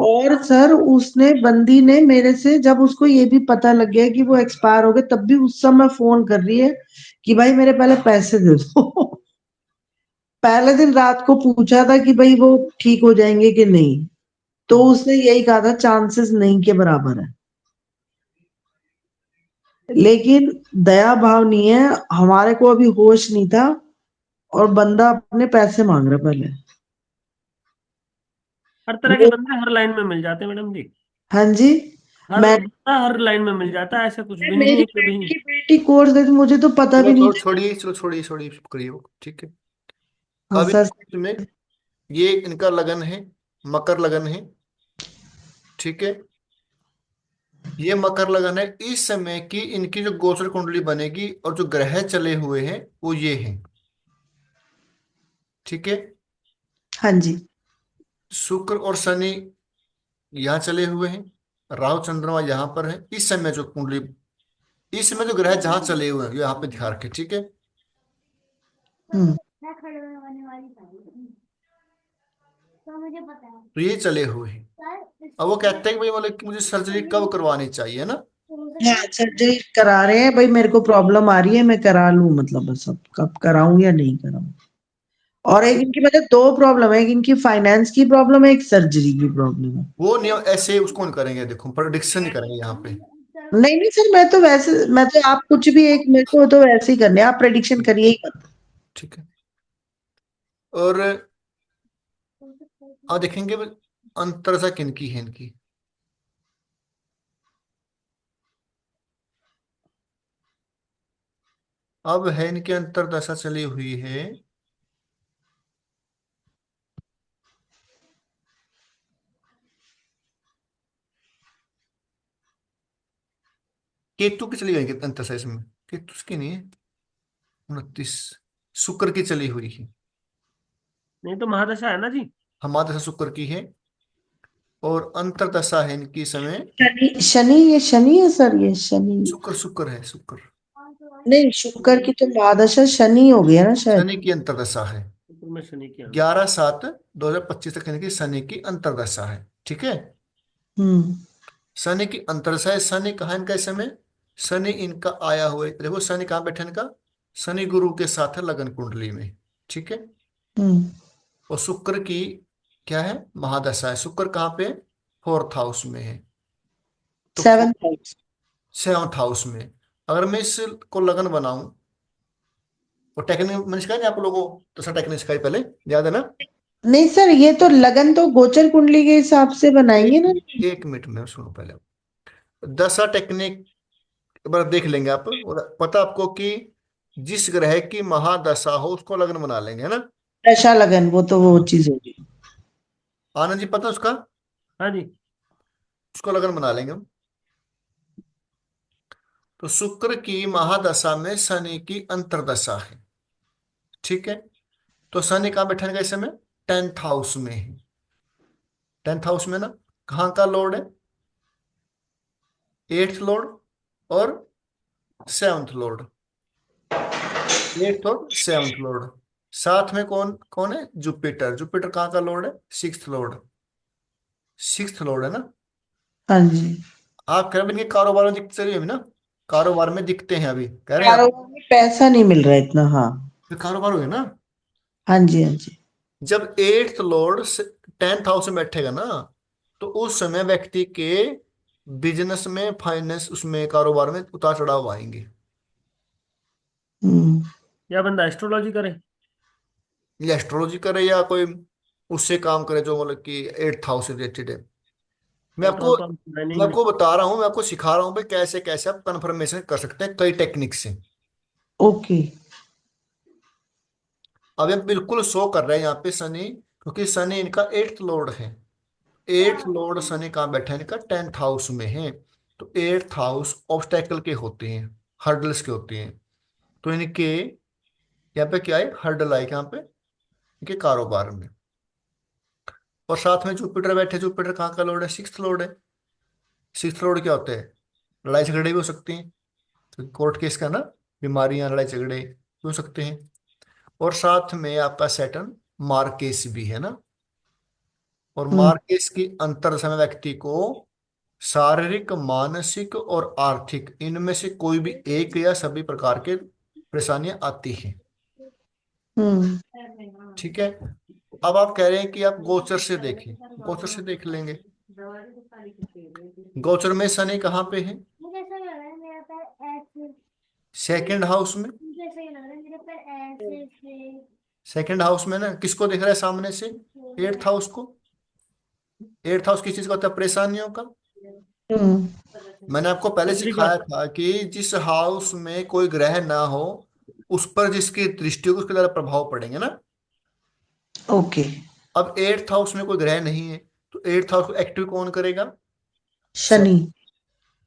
और सर उसने बंदी ने मेरे से, जब उसको ये भी पता लग गया कि वो एक्सपायर हो गए, तब भी उस समय फोन कर रही है कि भाई मेरे पहले पैसे दे दो। पहले दिन रात को पूछा था कि भाई वो ठीक हो जाएंगे कि नहीं, तो उसने यही कहा था चांसेस नहीं के बराबर है। लेकिन दया भाव नहीं है, हमारे को अभी होश नहीं था, और बंदा अपने पैसे मांग रहा पहले। हर तरह के वो, बंदे हर लाइन में मिल जाते हैं मैडम जी। हाँ जी। हर मैं, बंदा हर लाइन में मिल जाता है, ऐसा कुछ भी नहीं मेरी है फ्रेंड कभी। की बेटी कोर्स गई थी, मुझे तो पता भी चलो नहीं छोड़ था। छोड़िए, चलो छोड़िए छोड़िए करिए वो, ठीक है। हाँ अब सर। इसमें ये इनका लगन है, मकर लगन है, ठीक है। ये मकर लगन है, इस समय की इनकी जो गोचर कुंडली बनेगी और जो ग्रह चले हुए हैं वो ये हैं, ठीक है। हाँ जी। शुक्र और शनि यहाँ चले हुए हैं, राहु चंद्रमा यहाँ पर है इस समय जो कुंडली, इस समय जो ग्रह जहाँ चले हुए हैं ये यहाँ पे ध्यान रखें, ठीक है। हम्म। तो ये चले हुए हैं। अब वो कहते हैं कि भाई मतलब कि मुझे सर्जरी कब करवानी चाहिए ना। हाँ सर्जरी करा रहे हैं भाई, मेरे को प्रॉब्लम आ रही है, मैं करा लूं, मतलब बस अब कब कराऊं या नहीं कराऊं। और एक इनकी मतलब दो प्रॉब्लम है, एक इनकी फाइनेंस की प्रॉब्लम है, एक सर्जरी की प्रॉब्लम है। वो नियम ऐसे उसको नहीं करेंगे, देखो प्रोडिक्शन नहीं करेंगे यहाँ पे। नहीं नहीं सर, मैं तो वैसे, मैं तो आप कुछ भी एक, मेरे को तो वैसे ही करने हैं, आप प्रेडिक्शन करिए ही मत। ठीक है। और अब देखेंगे अंतर सा किनकी है इनकी। अब है इनके अंतर दशा चली हुई है, केतु की चली गई अंतर दशा इसमें, केतु की नहीं है। 29 शुक्र की चली हुई है, नहीं तो महादशा है ना जी। हमारे दशा शुक्र की है। और अंतर दशा है इनकी समय, शनि, शनि, ये शनि है सर, ये शनि। शुक्र शुक्र है शुक्र। नहीं, शुक्र की तो महादशा शनि हो गया ना शायद। शनि की अंतरदशा है, शुक्र में शनि क्या। 11/7/2025 तक इनकी शनि की अंतरदशा है, ठीक है। हम्म। शनि की अंतरदशा है, शनि कहाँ इनका इस समय, शनि इनका आया हुआ है, देखो शनि कहाँ बैठा है इनका, शनि गुरु के साथ है लगन कुंडली में, ठीक है। हम्म। और शुक्र की क्या है, महादशा है, शुक्र कहाँ पे, 4th हाउस में है। तो सेवन हाउस। 7th हाउस में, अगर मैं इसको लगन बनाऊं, और टेक्निक मैंने सिखाया नहीं आप लोगों को, तो सर टेक्निक सिखाई पहले, याद है ना। नहीं सर, ये तो लगन तो गोचर कुंडली के हिसाब से बनाएंगे एक ना। एक मिनट में सुनो पहले, दशा टेक्निक एक बार देख लेंगे आप, और पता आपको कि जिस ग्रह की महादशा हो उसको लग्न बना लेंगे, है ना। दशा लगन, वो तो वो हाँ। चीज होगी। आनंद जी पता उसका, हाँ जी। उसको लग्न बना लेंगे हम। तो शुक्र की महादशा में शनि की अंतरदशा है, ठीक है। तो शनि कहाँ बैठेगा इस समय, 10th हाउस में है। 10th हाउस में ना, कहाँ का लॉर्ड है, 8th लॉर्ड और 7th लॉर्ड, 8th और 7th लॉर्ड। साथ में कौन कौन है, जुपिटर, जुपिटर कहाँ का लॉर्ड है, 6th लॉर्ड, 6th लॉर्ड है ना। हाँ जी। आप कह रहे हैं इनके कारोबार में दिखते चलिए अभी ना, कारोबार में दिखते हैं अभी कह रहे हैं आप, कारोबार में पैसा नहीं मिल रहा इतना, हाँ। तो कारोबार हो गया ना। हाँ जी, हाँ जी। जब 8th लॉर्ड 10th हाउस में बैठेगा ना, तो उस समय व्यक्ति के बिजनेस में, फाइनेंस, उसमें कारोबार में उतार चढ़ाव आएंगे। हम्म। या बंदा एस्ट्रोलॉजी करे। ये एस्ट्रोलॉजी करे या कोई उससे काम करे जो मतलब कि 8th हाउस से रिलेटेड है। मैं पेट्रोल आपको पंप मैं माइनिंग। आपको बता रहा हूँ, मैं आपको सिखा रहा हूँ भाई कैसे कैसे आप कंफर्मेशन कर सकते हैं कई टेक्निक से। ओके। अब ये बिल्कुल शो कर रहे हैं यहाँ पे शनि, क्योंकि शनि इनका 8th लॉर्ड है। 8th लॉर्ड शनि कहाँ बैठा है, इनका 10th हाउस में है। तो 8th हाउस ऑब्स्टेकल के होते हैं, हर्डल्स के होते हैं। तो इनके यहाँ पे क्या है, हर्डल आए यहाँ पे इनके कारोबार में। और साथ में जुपिटर बैठे, जुपिटर कहाँ का लॉर्ड है, 6th लॉर्ड है। 6th लॉर्ड क्या होते हैं, लड़ाई झगड़े भी हो सकती हैं, तो कोर्ट केस का ना, बीमारियां लड़ाई झगड़े भी हो सकते हैं। और साथ में आपका सैटर्न मार्केस भी है ना। और हम्म मार्केस की अंतर्दशा में व्यक्ति को शारीरिक, मानसिक और आर्थिक, इनमें से कोई भी एक या सभी प्रकार के परेशानियां आती हैं। हम्म ठीक है। अब आप कह रहे हैं कि आप गोचर से देखें, गोचर से देख लेंगे। गोचर में शनि कहाँ पे है, 2nd हाउस में। 2nd हाउस में ना किसको दिख रहा है सामने से, 8th हाउस को। 8th हाउस किस चीज का होता है, परेशानियों का। हम्म मैंने आपको पहले सर्जरी का। सिखाया था कि जिस हाउस में कोई ग्रह ना हो, उस पर जिसकी दृष्टि होगी उसके द्वारा प्रभाव पड़ेंगे ना। ओके। अब 8th हाउस में कोई ग्रह नहीं है, तो 8th हाउस को एक्टिव कौन करेगा, शनि।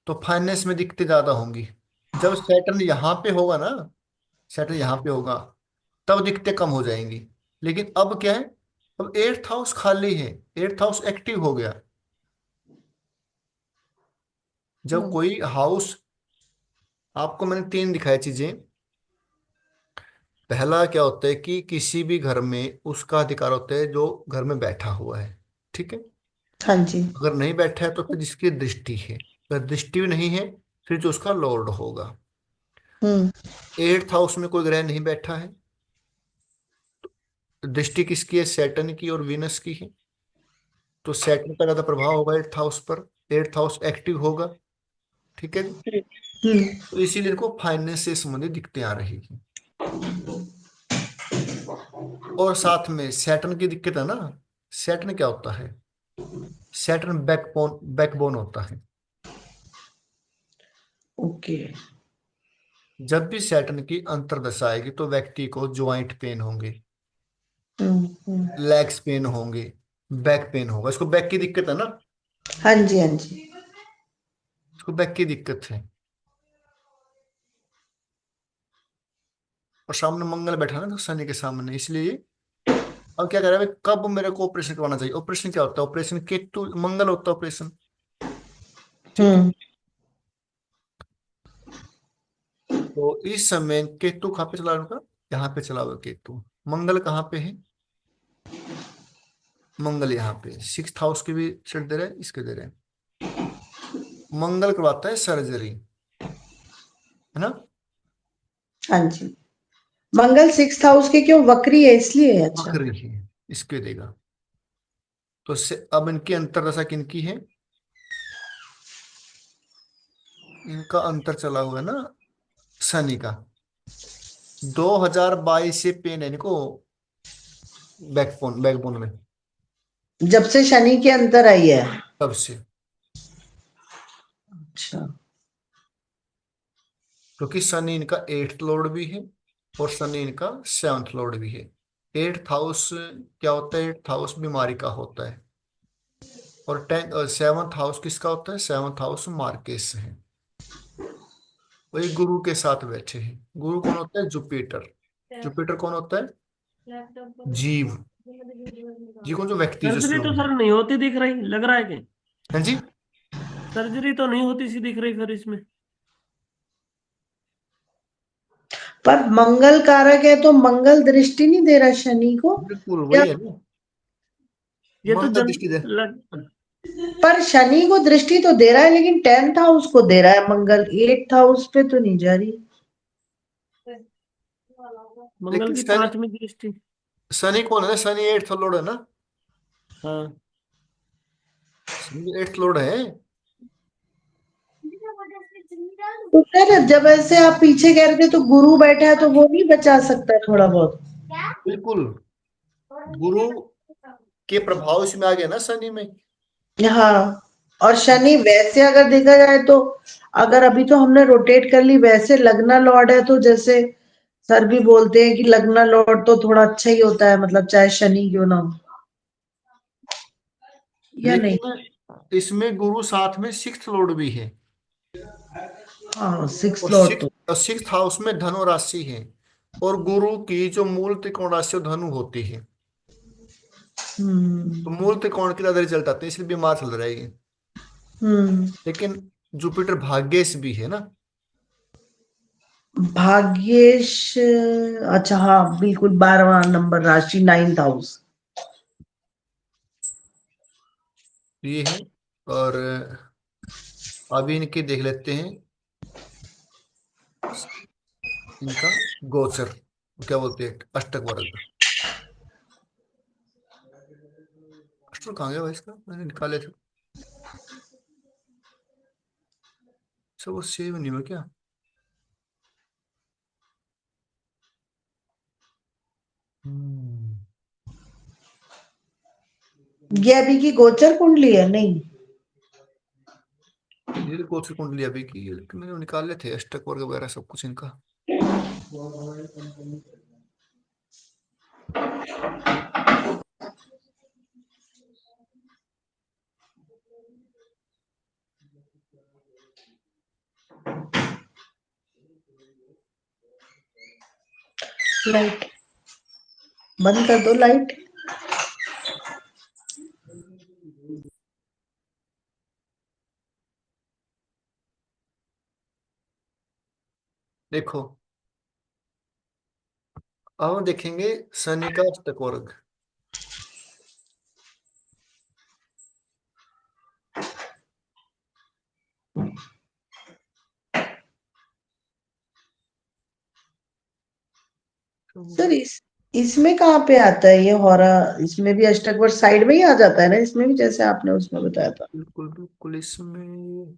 तो फाइनेंस में दिक्कतें ज्यादा होंगी। जब सैटर्न यहाँ पे होगा ना, सैटर्न यहाँ पे होगा, तब दिक्कतें कम हो जाएंगी। लेकिन अब क्या है, अब 8th हाउस खाली है, 8th हाउस एक्टिव हो गया। जब हम्म कोई हाउस, आपको मैंने 3 दिखाई चीजें। पहला क्या होता है कि किसी भी घर में उसका अधिकार होता है जो घर में बैठा हुआ है। ठीक है। हाँ जी। अगर नहीं बैठा है तो फिर जिसकी दृष्टि है, अगर दृष्टि भी नहीं है फिर जो उसका लॉर्ड होगा। हम्म 8th हाउस में कोई ग्रह नहीं बैठा है, दृष्टि किसकी है, सैटर्न की और वीनस की है। तो सैटर्न का ज्यादा प्रभाव होगा 8th हाउस पर, 8th हाउस एक्टिव होगा। ठीक है जी। हम्म तो इसीलिए इनको फाइनेंस से संबंधित दिक्कतें आ रही हैं। और साथ में सैटर्न की दिक्कत है ना। सैटर्न क्या होता है, सैटर्न बैकबोन, बैकबोन होता है। ओके। जब भी सैटर्न की अंतर्दशा आएगी तो व्यक्ति को ज्वाइंट पेन होंगे, हम्म। लेग्स पेन होंगे, बैक पेन होगा। इसको बैक की दिक्कत है ना, हाँ जी हाँ जी। इसको बैक की दिक्कत है। और सामने मंगल बैठा ना तो शनि के सामने, इसलिए अब क्या कर रहा है भाई, कब मेरे को ऑपरेशन करवाना चाहिए। ऑपरेशन क्या होता है, ऑपरेशन केतु मंगल होता है ऑपरेशन। ठीक है। हम्म तो इस समय केतु कहाँ पे चला है उनका, यहाँ पे चला हुआ केतु। मंगल कहाँ पे है, मंगल यहाँ पे 6th हाउस के भी सेट दे रहे हैं, इसके दे रहे हैं। मंगल करवाता है सर्जरी, है ना। हाँ जी। मंगल 6th हाउस के क्यों वक्री है इसलिए, अच्छा। वक्र ही है, इसके देगा। तो अब इनकी अंतरदशा किनकी है, इनका अंतर चला हुआ है ना शनि का। 2022 से पेन है इनको, बैकबोन, बैकबोन में, जब से शनि के अंदर आई है। तब से। अच्छा। क्योंकि शनि इनका 8th लॉर्ड भी है और शनि इनका 7th लॉर्ड भी है। 8th हाउस क्या होता है, 8th हाउस बीमारी का होता है। और 7th हाउस किसका होता है, 7th हाउस मार्केस है। वही गुरु के साथ बैठे हैं। गुरु कौन होता है, जुपिटर। जुपिटर कौन होता है, जीव। जीव कौन, जो व्यक्ति जो सर्जरी स्लो तो है। सर नहीं होती दिख रही, लग रहा है कि हाँ जी। सर्जरी तो नहीं होती सी दिख रही फिर इसमें। पर मंगल कारक है तो मंगल दृष्टि नहीं दे रहा शनि को। बिल्कुल या वही है ना, ये तो मंगल जन दृष्टि दे। पर शनि को दृष्टि तो दे रहा है लेकिन 10th हाउस को दे रहा है, मंगल 8th हाउस पे तो नहीं जा रही। मंगल लेकिन की शनि, 5वीं दृष्टि। शनि कौन है ना, शनि 8th लॉर्ड है ना। हाँ। शनि 8th लॉर्ड है। तो सर जब ऐसे आप पीछे कह रहे थे तो गुरु बैठा है तो वो नहीं बचा सकता थोड़ा बहुत। बिल्कुल। गुरु के प्रभाव इसमें आ गया ना शनि में। हाँ, और शनि वैसे अगर देखा जाए तो, अगर अभी तो हमने रोटेट कर ली, वैसे लगना लॉर्ड है तो जैसे सर भी बोलते हैं कि लगना लॉर्ड तो थोड़ा अच्छा ही होता है, मतलब चाहे शनि क्यों ना हो, या नहीं? लेकिन इसमें गुरु साथ में सिक्स्थ लॉर्ड भी है, हाँ, सिक्स और लॉर्ड तो। सिक्स्थ हाउस में धनु राशि है, और गुरु की जो मूल त्रिकोण राशि है वो धनु होती है। तो हम्म। मूल त्रिकोण की तरह चल जाते हैं, इसलिए बीमार चल रहेगी। हम्म। लेकिन जुपिटर भाग्येश भी है ना। भाग्येश, अच्छा हाँ बिल्कुल, 12वां नंबर राशि, 9th हाउस। ये है। और अभी इनके देख लेते हैं, इनका गोचर क्या बोलते हैं, अष्टक वर्ग। अष्टक कहाँ गया भाई इसका, मैंने निकाले थे। सब वो सेव नहीं हुआ क्या। हम्म। ये अभी की गोचर कुंडली है, नहीं? ये तो गोचर कुंडली अभी की है, लेकिन मैंने निकाले थे अष्टक वर्ग वगैरह सब कुछ इनका। लाइट बंद कर दो, लाइट। देखो, अब हम देखेंगे शनि का अष्टक वर्ग। सर इसमें कहाँ पे आता है ये हौरा? इसमें भी अष्टक वर्ग साइड में ही आ जाता है ना, इसमें भी, जैसे आपने उसमें बताया था। बिल्कुल बिल्कुल इसमें।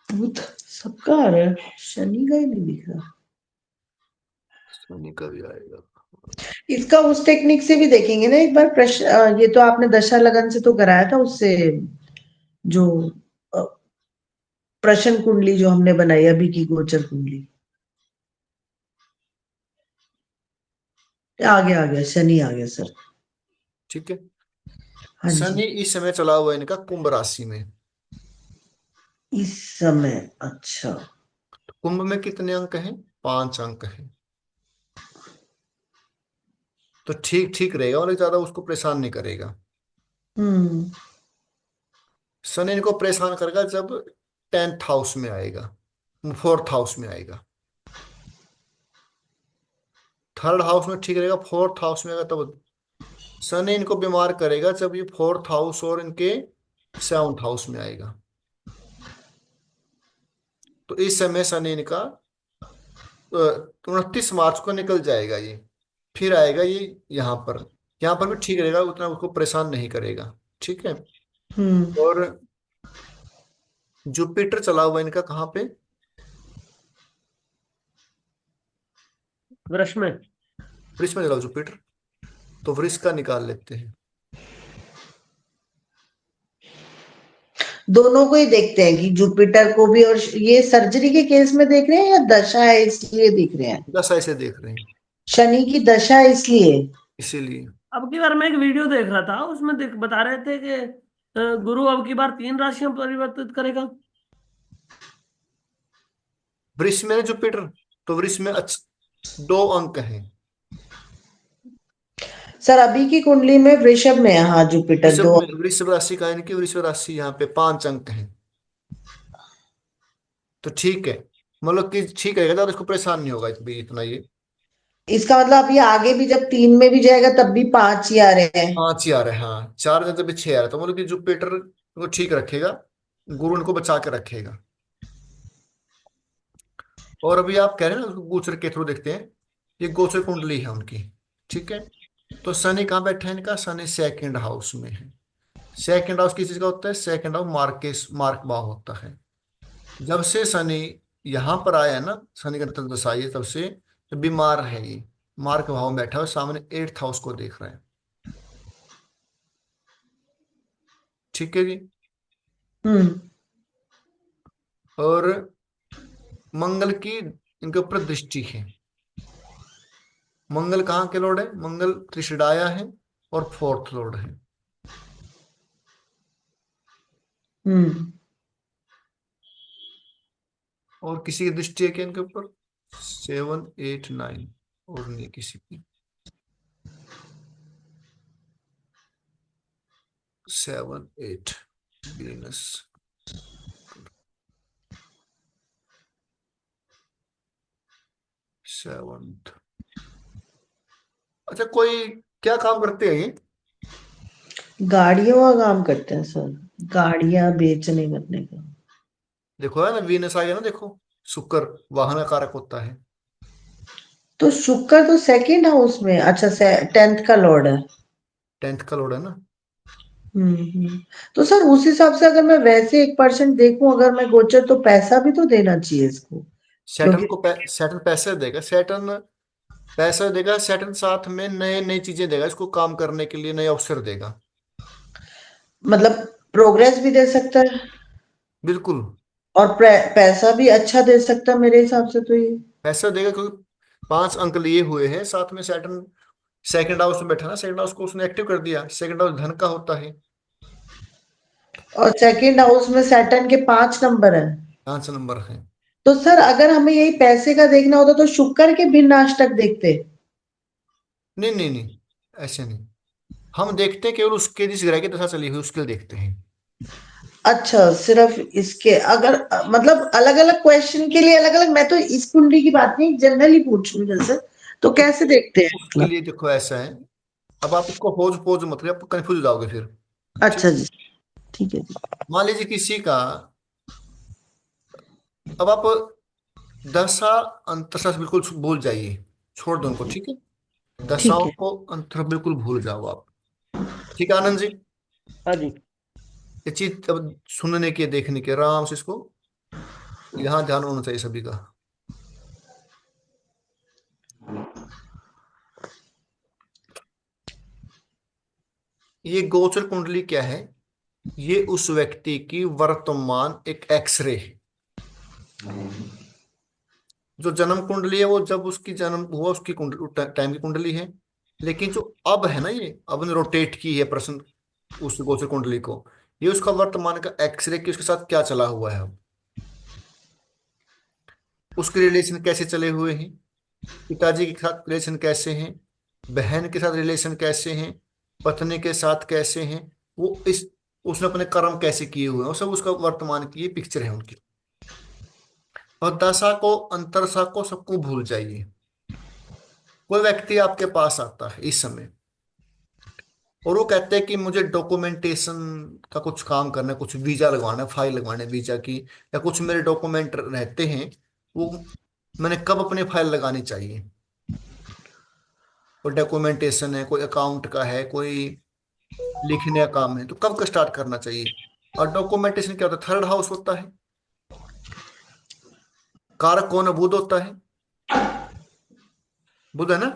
बुध सबका आ रहा है, शनि का ही नहीं दिख रहा। शनि का भी आएगा। इसका उस टेक्निक से भी देखेंगे ना एक बार, प्रश्न ये तो आपने दशा लगन से तो कराया था, उससे जो अ, प्रश्न कुंडली जो हमने बनाई अभी की गोचर कुंडली। आ गया शनि आ गया सर। ठीक है। हाँ जी। शनि इस समय चला हुआ है इनका कुंभ राशि में। इस समय, अच्छा। तो कुंभ में कितने अंक हैं, 5 अंक हैं। तो ठीक ठीक रहेगा, और ज्यादा उसको परेशान नहीं करेगा। हम्म। शनि इनको परेशान करेगा जब 10th हाउस में आएगा, 4th हाउस में आएगा। 3rd हाउस में ठीक रहेगा, 4th हाउस में आएगा तब शनि इनको बीमार करेगा जब ये 4th हाउस और इनके 7th हाउस में आएगा। तो इस समय शनि इनका 29 मार्च को निकल जाएगा ये, फिर आएगा ये यहाँ पर। यहाँ पर भी ठीक रहेगा, उतना उसको परेशान नहीं करेगा। ठीक है। हम्म। और जुपिटर चला हुआ है इनका कहाँ पे, वृष में। वृष में चला हुआ जुपिटर। तो वृष का निकाल लेते हैं। दोनों को ही देखते हैं कि जुपिटर को भी, और ये सर्जरी के केस में देख रहे हैं या दशा है इसलिए देख रहे हैं? दशा ऐसे देख रहे हैं, शनि की दशा है इसलिए। इसीलिए। अब की बार मैं एक वीडियो देख रहा था, उसमें बता रहे थे कि गुरु अब की बार 3 राशियां परिवर्तित करेगा। वृष में है जुपिटर, तो वृष में 2 अंक हैं। सर अभी की कुंडली में वृषभ में है, हाँ, जुपिटर वृषभ दो। में, वृषभ राशि का यानी कि वृषभ राशि यहाँ पे 5 अंक हैं। तो ठीक है, मतलब कि ठीक रहेगा, तो इसको परेशान नहीं होगा इतना ये। इसका मतलब अभी आगे भी जब 3 में भी जाएगा तब भी 5 ही आ रहे हैं। 5 ही आ रहे हैं, हाँ, 4 जब भी 6 आ रहे हैं, तो मतलब कि जुपिटर को ठीक रखेगा, गुरु उनको बचा के रखेगा। और अभी आप कह रहे हैं ना उसको गोचर के थ्रू देखते हैं, ये गोचर कुंडली है उनकी। ठीक है। तो शनि कहाँ बैठा है इनका, शनि 2nd हाउस में है। 2nd हाउस किस चीज का होता है, 2nd हाउस मार्केस मार्क भाव होता है। जब से शनि यहाँ पर आया है ना, शनि का तक दशा आई है, तब से बीमार है ये। मार्क भाव में बैठा है, सामने 8th हाउस को देख रहा है। ठीक है जी। हम्म और मंगल की इनके ऊपर दृष्टि है। मंगल कहाँ के लॉर्ड है? मंगल त्रिशडाया है और 4th लॉर्ड है। हम्म और किसी की दृष्टि है क्या इनके ऊपर? 7, 8, 9 और नहीं किसी की। 7, 8 वीनस। 7। अच्छा, कोई क्या काम करते हैं ये? गाड़ियों का काम करते हैं सर, गाड़ियां बेचने करने का। देखो है ना, वीनस आ गया ना, देखो शुक्र वाहन का कारक होता है। तो शुक्र तो सेकंड हाउस में, अच्छा 10th का लॉर्ड है। 10th का लॉर्ड है ना। हम्म। तो सर उस हिसाब से अगर मैं वैसे 1% देखूं अगर मैं गोचर, तो पैसा भी तो देना चाहिए इसको, सैटर्न क्योंकि को सैटर्न पैसे देगा। सैटर्न पैसा देगा। सैटर्न साथ में नए नई चीजें देगा, इसको काम करने के लिए नए अवसर देगा। मतलब प्रोग्रेस भी दे सकता है बिल्कुल। और पैसा भी अच्छा दे सकता है मेरे हिसाब से तो ये। पैसा देगा क्योंकि 5 अंक लिए हुए हैं साथ में। सैटर्न सेकंड हाउस में बैठा ना, सेकंड हाउस को उसने एक्टिव कर दिया। सेकंड हाउस धन का होता है। और सेकंड हाउस में सैटर्न के 5 नंबर है। 5 नंबर है। तो सर अगर हमें यही पैसे का देखना होता तो शुक्र के भिन्नाष्टक देखते। नहीं नहीं नहीं, ऐसे नहीं। हम देखते हैं केवल उसके जिस ग्रह की दशा चली हुई उसके लिए देखते हैं। अच्छा, सिर्फ इसके अगर मतलब अलग अलग क्वेश्चन के लिए अलग अलग, मैं तो इस कुंडली की बात नहीं जनरली पूछ रही हूँ जैसे, तो तो कैसे देखते हैं उसके मतलब। लिए देखो ऐसा है। अब आप इसको होज पोज मत करिए, आप कंफ्यूज हो जाओगे फिर। अच्छा ठीक। जी, ठीक है जी। मान लीजिए किसी का, अब आप दशा अंतरशा से बिल्कुल भूल जाइए, छोड़ दो उनको, ठीक है। ठीक दशाओं है। को अंतर बिल्कुल भूल जाओ आप। ठीक है आनंद जी। हाँ जी। ये चीज अब सुनने की देखने की आराम से इसको यहाँ ध्यान होना चाहिए सभी का। ये गोचर कुंडली क्या है? ये उस व्यक्ति की वर्तमान एक एक्सरे है। जो जन्म कुंडली है वो जब उसकी जन्म हुआ उसकी कुंडली टाइम की कुंडली है। लेकिन जो अब है ना, ये अब ने रोटेट की है प्रश्न उस गोचर कुंडली को, ये उसका वर्तमान का एक्सरे की उसके साथ क्या चला हुआ है अब। उसके रिलेशन कैसे चले हुए हैं, पिताजी के साथ रिलेशन कैसे हैं, बहन के साथ रिलेशन कैसे हैं, पत्नी के साथ कैसे हैं, वो इस उसने अपने कर्म कैसे किए हुए हैं, वो सब उसका वर्तमान की ये पिक्चर है उनकी। और दशा को अंतरशा को सबको भूल जाइए। कोई व्यक्ति आपके पास आता है इस समय और वो कहते हैं कि मुझे डॉक्यूमेंटेशन का कुछ काम करना है, कुछ वीजा लगवाना है, फाइल लगवाना है वीजा की, या कुछ मेरे डॉक्यूमेंट रहते हैं, वो मैंने कब अपने फाइल लगानी चाहिए। कोई डॉक्यूमेंटेशन है, कोई अकाउंट का है, कोई लिखने का काम है, तो कब का स्टार्ट करना चाहिए। और डॉक्यूमेंटेशन क्या होता है? 3rd हाउस होता है। कारक कौन है? बुध होता है। बुध है ना।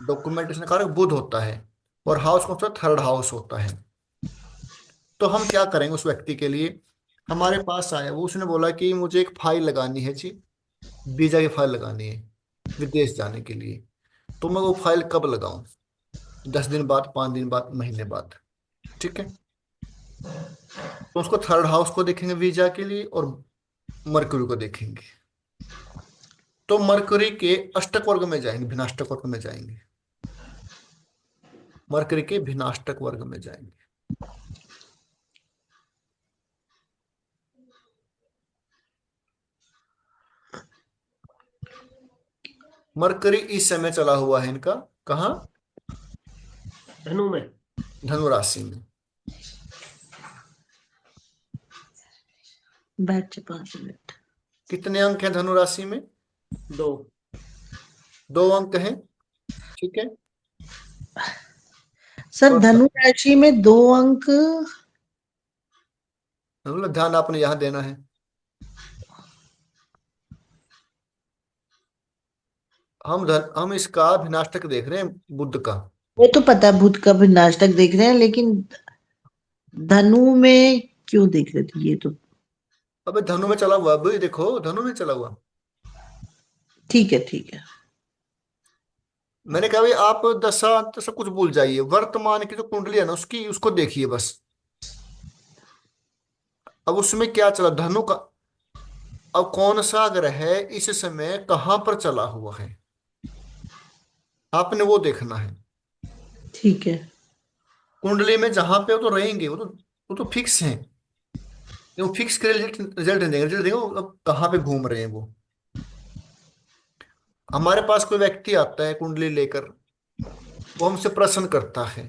डॉक्यूमेंटेशन कारक बुध होता है। और हाउस कौन सा? 3rd हाउस होता है। तो हम क्या करेंगे उस व्यक्ति के लिए? हमारे पास आया वो, उसने बोला कि मुझे एक फाइल लगानी है जी, वीजा की फाइल लगानी है विदेश जाने के लिए। तो मैं वो फाइल कब लगाऊं? 10 दिन बाद, 5 दिन बाद, महीने बाद। ठीक है। तो उसको 3rd हाउस को देखेंगे वीजा के लिए और मरकरी को देखेंगे। तो मरकरी के अष्टक वर्ग में जाएंगे, भिन्नाष्टक वर्ग में जाएंगे। मरकरी के भिन्नाष्टक वर्ग में जाएंगे। मरकरी इस समय चला हुआ है इनका कहाँ? धनु में। धनु राशि में। बैठ जा 5 मिनट। कितने अंक हैं धनु राशि में? 2। 2 अंक हैं। ठीक है। सर और धनु राशि में 2 अंक। मतलब ध्यान आपने यहाँ देना है। हम इसका विनाष्टक देख रहे हैं, बुध का। वो तो पता है, भूत का भी नाटक देख रहे हैं, लेकिन धनु में क्यों देख रहे थे ये तो। अबे धनु में चला हुआ, अभी देखो धनु में चला हुआ। ठीक है, ठीक है। मैंने कहा भाई आप दशा अंत सब कुछ भूल जाइए, वर्तमान की जो कुंडली है ना उसकी, उसको देखिए बस। अब उसमें क्या चला, धनु का। अब कौन सा ग्रह है इस समय कहां पर चला हुआ है, आपने वो देखना है। ठीक है। कुंडली में जहां पे वो तो रहेंगे, वो तो फिक्स है। वो फिक्स के रिजल्ट रिजल्ट देंगे, रिजल्ट देंगे, वो अब कहाँ पे घूम रहे हैं वो। हमारे पास कोई व्यक्ति आता है कुंडली लेकर, वो हमसे प्रश्न करता है,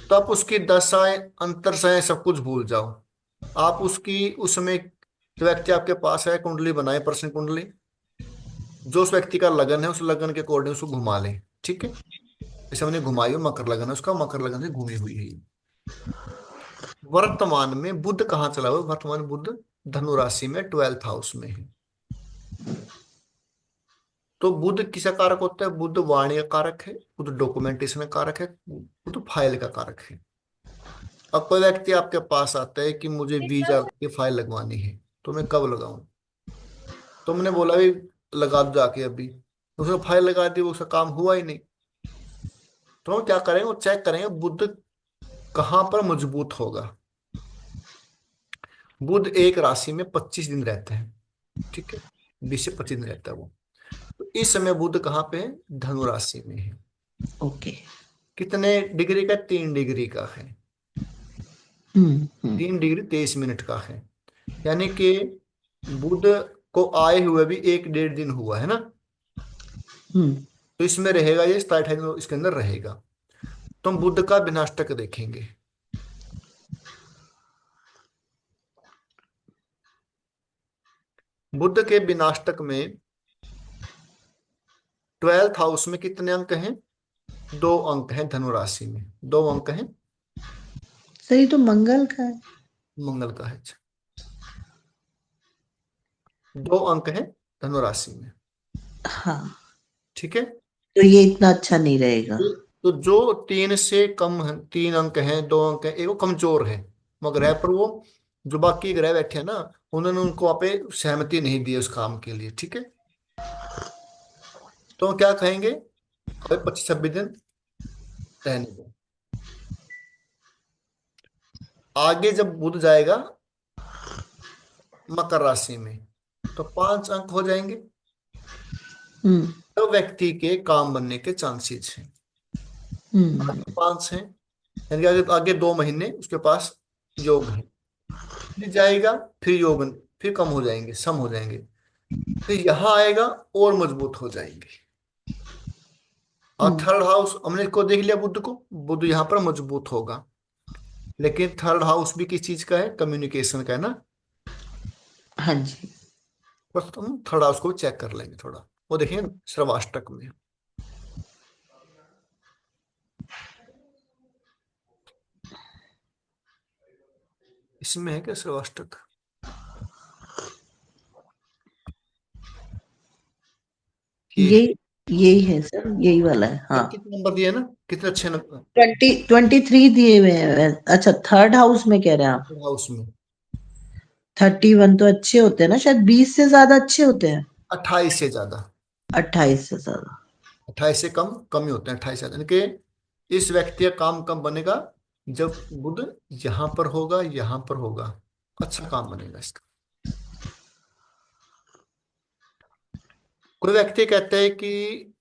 तो आप उसकी दशाएं अंतरसाएं सब कुछ भूल जाओ। आप उसकी उसमें जो व्यक्ति आपके पास है कुंडली बनाए, प्रश्न कुंडली, जो उस व्यक्ति का लगन है उस लगन के अकॉर्डिंग उसको घुमा लें, ठीक है। जैसे हमने घुमाई हो, मकर लगन है उसका, मकर लगन से घूमी हुई है ये। वर्तमान में बुध कहाँ चला हुआ है? वर्तमान बुध धनु राशि में 12th हाउस में है। तो बुध किसका कारक होता है? बुध वाणी का कारक है, बुध डॉक्यूमेंटेशन का कारक है, बुध फाइल का कारक है। अब कोई व्यक्ति आपके पास आता है कि मुझे वीजा की फाइल लगवानी है, तो मैं कब लगाऊं? तुमने बोला भी लगा दो जाके अभी, उसने फाइल लगा दी, वो उसका काम हुआ ही नहीं। तो हम क्या करेंगे, वो चेक करेंगे बुध कहाँ पर मजबूत होगा। बुध एक राशि में 25 दिन रहते हैं, ठीक है, 20 से 25 दिन रहता है वो। तो इस समय बुध कहाँ पे है? धनु राशि में है। ओके। कितने डिग्री का? 3 डिग्री का है। हम्म। 3 डिग्री 23 मिनट का है। यानी कि बुध को आए हुए भी 1 डेढ़ दिन हुआ है ना। हम्म। तो इसमें रहेगा ये 27 दिन इसके अंदर रहेगा। तो हम बुध का विनाष्टक देखेंगे। बुध के विनाष्टक में 12th हाउस में कितने अंक हैं? 2 अंक हैं धनु राशि में, 2 अंक हैं। सही तो मंगल का है। मंगल का है, अच्छा। 2 अंक हैं धनु राशि में, हाँ। ठीक है। तो ये इतना अच्छा नहीं रहेगा। तो जो 3 से कम है, 3 अंक हैं, 2 अंक हैं, एक वो कमजोर है मगर है, पर वो जो बाकी ग्रह बैठे हैं ना, उन्होंने उनको वहां पे सहमति नहीं दी उस काम के लिए, ठीक है। तो क्या कहेंगे, अभी 25 26 दिन रहने दो। आगे जब बुध जाएगा मकर राशि में, तो 5 अंक हो जाएंगे। हम्म। तो व्यक्ति के काम बनने के चांसेस हैं, हम्म। आगे 5 हैं। यानी कि आगे 2 महीने उसके पास योग है। फिर जाएगा, फिर योग, फिर कम हो जाएंगे, सम हो जाएंगे। फिर यहाँ आएगा और मजबूत हो जाएंगे। और हम्म। 3rd हाउस हमने इसको देख लिया, बुध को, बुध यहाँ पर मजबूत होगा। लेकिन 3rd हाउस भी किस चीज का है? कम्युनिकेशन का है ना। हाँ जी। बस हम 3rd हाउस को चेक कर लेंगे थोड़ा, वो देखेंगे श्रवाष्टक में। इसमें है क्या श्रवाष्टक? ये यही यही है सर, यही वाला है, हाँ। कितने नंबर दिए ना, कितने अच्छे नंबर 23 दिए हुए हैं। अच्छा, थर्ड हाउस में कह रहे हैं आप? हाउस में। 31 तो अच्छे होते हैं ना, शायद 20 से ज्यादा अच्छे होते हैं। 28 से ज्यादा। 28 से ज्यादा। 28 से कम कम ही होते हैं, 28 से ज्यादा। यानी कि इस व्यक्ति का काम कम बनेगा जब बुध यहाँ पर होगा, यहाँ पर होगा, अच्छा काम बनेगा इसका। कोई व्यक्ति कहता है कि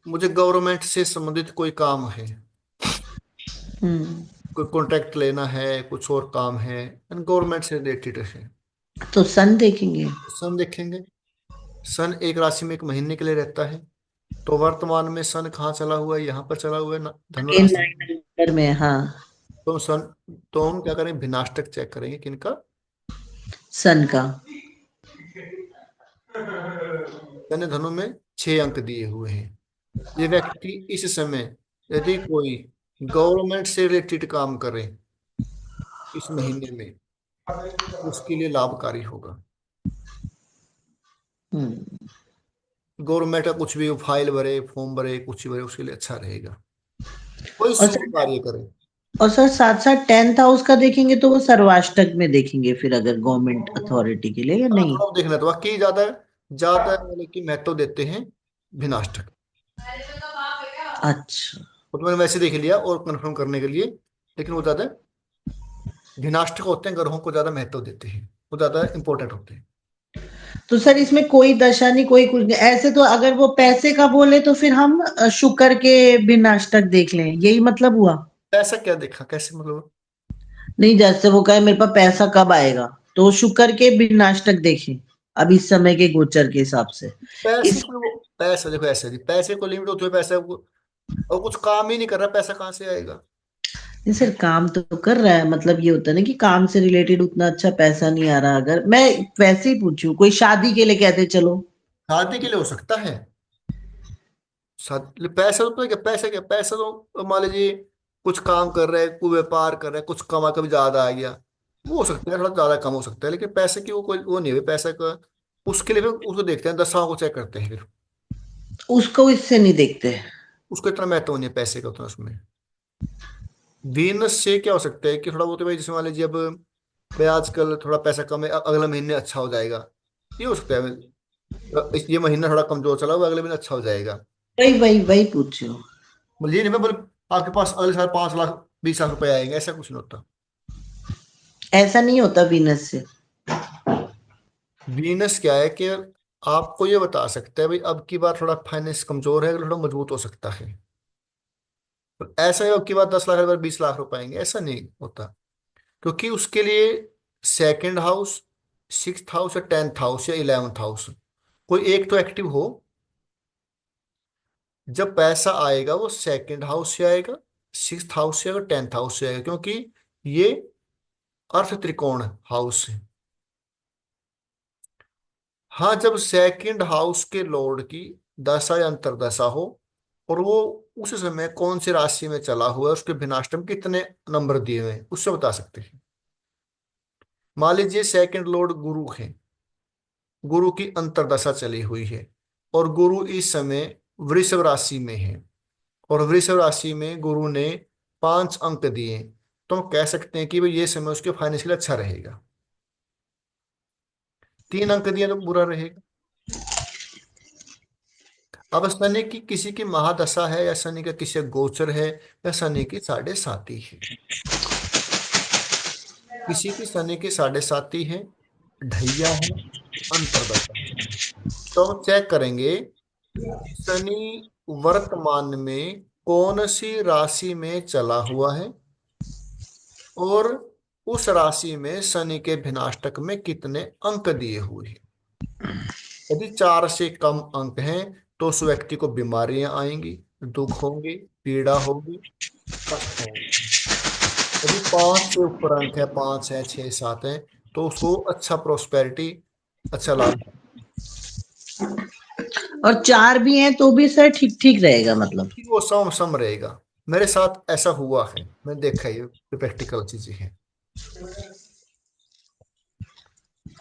मुझे गवर्नमेंट से संबंधित कोई काम है, हम्म। कोई कॉन्ट्रैक्ट लेना है, कुछ और काम है, गवर्नमेंट से रिलेटेड है। तो सन देखेंगे। सन देखेंगे। सन एक राशि में 1 महीने के लिए रहता है। तो वर्तमान में सन कहाँ चला हुआ है? यहाँ पर चला हुआ है ना, धनु अगेन राशि 9 में। नंबर में, हाँ। तो सन, तो हम क्या करेंगे, भिन्नाष्टक चेक करेंगे किनका? सन का। मैंने धनु में 6 अंक दिए हुए हैं। ये व्यक्ति इस समय यदि कोई गवर्नमेंट से रिलेटेड काम करे इस महीने में, उसके लिए लाभकारी होगा। हम्म। गवर्नमेंट का कुछ भी फाइल भरे, फॉर्म भरे, कुछ भी भरे, उसके लिए अच्छा रहेगा, कोई और शुभ सर कार्य करे। और सर साथ साथ 10th हाउस का देखेंगे तो वो सर्वाष्टक में देखेंगे फिर, अगर गवर्नमेंट अथॉरिटी के लिए, या हाँ, नहीं? थोड़ा देखना तो बाकी ज्यादा ज्यादा मतलब कि महत्व देते हैं विनाष्टक। अच्छा। वो तो मैंने वैसे देख लिया और कंफर्म करने के लिए, लेकिन वो ज्यादा विनाष्टक होते हैं, ग्रहों को ज्यादा महत्व देते हैं, वो ज्यादा इंपॉर्टेंट होते हैं। तो सर इसमें कोई दशा नहीं, कोई कुछ नहीं ऐसे, तो अगर वो पैसे का बोले तो फिर हम शुक्र के भिन्नाष्टक देख लें, यही मतलब हुआ? ऐसा क्या देखा, कैसे मतलब? नहीं, जैसे वो कहे मेरे पास पैसा कब आएगा, तो शुक्र के भिन्नाष्टक देखें, अब इस समय के गोचर के हिसाब से। पैसे इस को पैसा देखो, ऐसे नहीं, पैसे को लिमिट होती है, पैसा और कुछ काम ही नहीं कर रहा, पैसा कहाँ से आएगा? नहीं सर, काम तो कर रहा है, मतलब ये होता है ना कि काम से रिलेटेड उतना अच्छा पैसा नहीं आ रहा, अगर मैं वैसे ही पूछूं, कोई शादी के लिए कहते चलो। शादी के लिए हो सकता है। पैसा तो पता क्या, पैसा क्या, पैसा तो मान लीजिए कुछ काम कर रहे हैं, कोई व्यापार कर रहे हैं, कुछ कमा कभी ज्यादा आ गया, वो हो सकता है, थोड़ा ज्यादा कम हो सकता है, लेकिन पैसे की वो कोई वो नहीं है पैसा का। उसके लिए फिर उसको देखते हैं, दशाओं को चेक करते हैं फिर। उसको इससे नहीं देखते। उसको इतना महत्व नहीं है पैसे का उतना उसमें। वीनस से क्या हो सकता है कि थोड़ा बहुत भाई, जैसे मान लीजिए अब भाई आजकल थोड़ा पैसा कम है, अगला महीने अच्छा हो जाएगा, ये हो सकता है। ये महीना थोड़ा कमजोर चला हुआ, अगले महीने अच्छा हो जाएगा। वही वही वही पूछ रही हूँ। बोले ये नहीं, मैं बोले आपके पास अगले साल 5 लाख 20 लाख रुपए आएंगे, ऐसा कुछ नहीं होता। ऐसा नहीं होता वीनस से। वीनस क्या है कि आपको ये बता सकता है भाई अब की बार थोड़ा फाइनेंस कमजोर है, थोड़ा मजबूत हो सकता है। तो ऐसा है अब की बार 10 लाख, अगर 20 लाख रुपए आएंगे, ऐसा नहीं होता। क्योंकि उसके लिए सेकंड हाउस, सिक्स्थ हाउस या 10th हाउस या 11th हाउस, कोई एक तो एक्टिव हो। जब पैसा आएगा वो सेकंड हाउस से आएगा, सिक्स्थ हाउस से आएगा, 10th हाउस से आएगा, क्योंकि ये अर्थ त्रिकोण हाउस है। हाँ, जब सेकंड हाउस के लॉर्ड की दशा या अंतरदशा हो, और वो उस समय कौन सी राशि में चला हुआ है, उसके भिन्नाष्टम कितने नंबर दिए हुए हैं, उससे बता सकते हैं। मान लीजिए सेकंड लॉर्ड गुरु है, गुरु की अंतरदशा चली हुई है, और गुरु इस समय वृषभ राशि में है, और वृषभ राशि में गुरु ने 5 अंक दिए, तो हम कह सकते हैं कि भाई ये समय उसके फाइनेंशियल अच्छा रहेगा। 3 अंक दिए तो बुरा रहेगा। अब शनि की किसी की महादशा है, या शनि का किसी का गोचर है, या शनि की साढ़े साती है, किसी की शनि की साढ़े साती है, ढैया है, अंतर्दशा है, तो हम चेक करेंगे शनि वर्तमान में कौन सी राशि में चला हुआ है, और उस राशि में शनि के भिनाष्टक में कितने अंक दिए हुए हैं। यदि 4 से कम अंक हैं तो उस व्यक्ति को बीमारियां आएंगी, दुख होंगे, पीड़ा होगी, कष्ट होंगे। यदि 5 से ऊपर अंक है, 5 है, 6, 7 है, तो उसको अच्छा प्रोस्पेरिटी, अच्छा लाभ। और 4 भी हैं तो भी सर ठीक ठीक रहेगा मतलब? वो सम सम रहेगा। मेरे साथ ऐसा हुआ है, मैंने देखा है, ये प्रैक्टिकल चीजें हैं।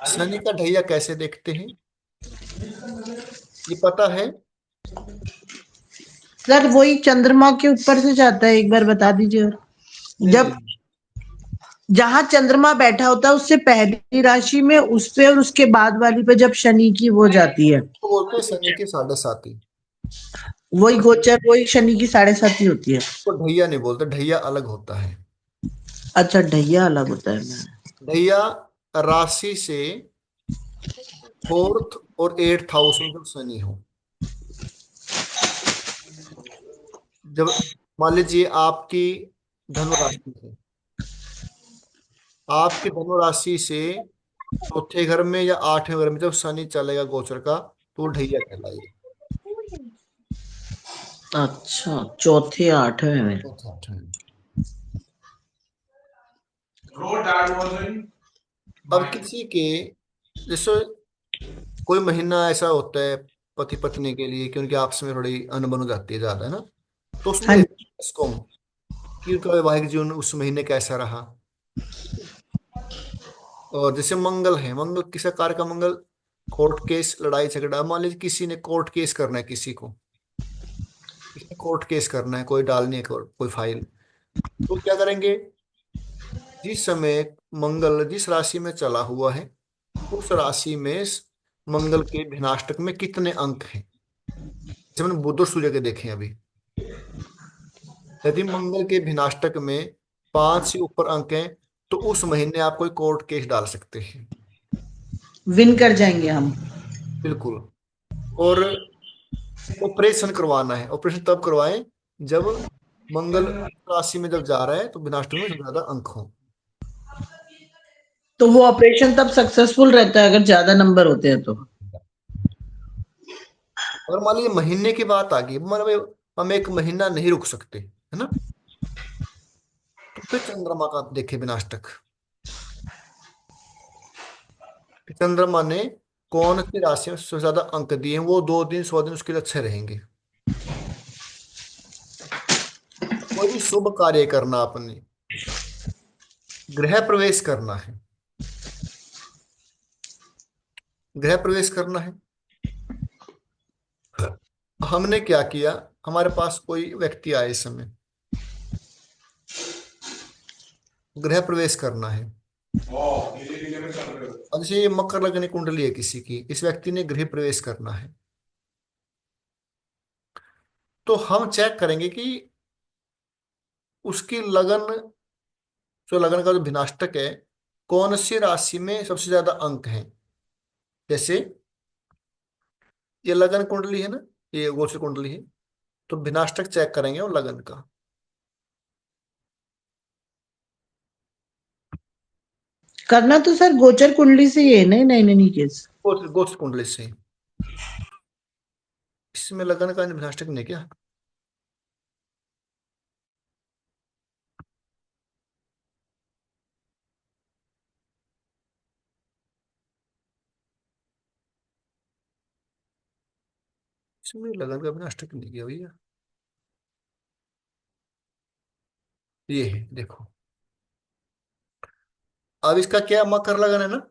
शनि का ढैया कैसे देखते हैं, ये पता है? सर वही चंद्रमा के ऊपर से जाता है, एक बार बता दीजिए। और नहीं जब नहीं, जहां चंद्रमा बैठा होता है उससे पहली राशि में उस पे, और उसके बाद वाली पे जब शनि की वो जाती है, तो बोलते हैं शनि की साढ़े साती। वही गोचर, वही शनि की 7.5 होती है। तो ढैया नहीं बोलते, ढैया अलग होता है। अच्छा, ढैया अलग होता है। मैं ढैया राशि से 4th और 8th हाउस में जब शनि हो, जब मान लीजिए आपकी धनु राशि है, आपकी धनु राशि से चौथे घर में या 8वें घर में जब शनि चलेगा गोचर का, तो वो ढैया कहलाएगा। अच्छा, चौथे 8वें में। चौथा, 8वें। अब किसी के जैसे कोई महीना ऐसा होता है पति पत्नी के लिए कि उनके आपस में थोड़ी अनबन हो जाती है ज्यादा, है ना, तो उसमें हाँ देखते जी। हैं इसको हम, कि उनका वैवाहिक जीवन उस महीने कैसा रहा। और जैसे मंगल है, मंगल किस कार का मंगल, कोर्ट केस, लड़ाई झगड़ा, मान लीजिए किसी ने कोर्ट केस करना है, किसी ने कोर्ट केस करना है, कोई डालनी है कोई फाइल, तो क्या करेंगे, जिस समय मंगल जिस राशि में चला हुआ है, उस राशि में मंगल के भिनाष्टक में कितने अंक हैं। जैसे मैंने बुध और सूर्य के देखे हैं अभी, यदि मंगल के भिनाष्टक में 5 से ऊपर अंक हैं, तो उस महीने आप कोई कोर्ट केस डाल सकते हैं। विन कर जाएंगे हम। बिल्कुल। और ऑपरेशन करवाना है, ऑपरेशन तब करवाएं जब मंगल राशि में जब जा रहा है तो भिनाष्टक में सबसे ज्यादा अंक हो। तो वो ऑपरेशन तब सक्सेसफुल रहता है अगर ज्यादा नंबर होते हैं तो। और मान लीजिए महीने की बात आ गई, मतलब हम एक महीना नहीं रुक सकते, है ना, तो फिर चंद्रमा का देखे विनाष्टक, कि चंद्रमा ने कौन सी राशि में सबसे ज्यादा अंक दिए हैं, वो 2 दिन 100 दिन उसके लिए अच्छे रहेंगे। कोई भी शुभ कार्य करना, आपने गृह प्रवेश करना है, गृह प्रवेश करना है, हमने क्या किया, हमारे पास कोई व्यक्ति आए इस समय, गृह प्रवेश करना है। अब जैसे ये मकर लगने कुंडली है किसी की, इस व्यक्ति ने गृह प्रवेश करना है, तो हम चेक करेंगे कि उसकी लगन, जो लगन का जो भिनाष्टक है, कौन सी राशि में सबसे ज्यादा अंक हैं। जैसे ये लगन कुंडली है ना, ये गोचर कुंडली है, तो भिनाष्टक चेक करेंगे और लगन का। करना तो सर गोचर कुंडली से ही है, नहीं नहीं नहीं केस। गोचर गोचर कुंडली से, इसमें लगन का भिनाष्टक नहीं क्या, इसमें लगन का भिनाष्टक नहीं किया भैया, ये है देखो। अब इसका क्या, मकर लगन है ना,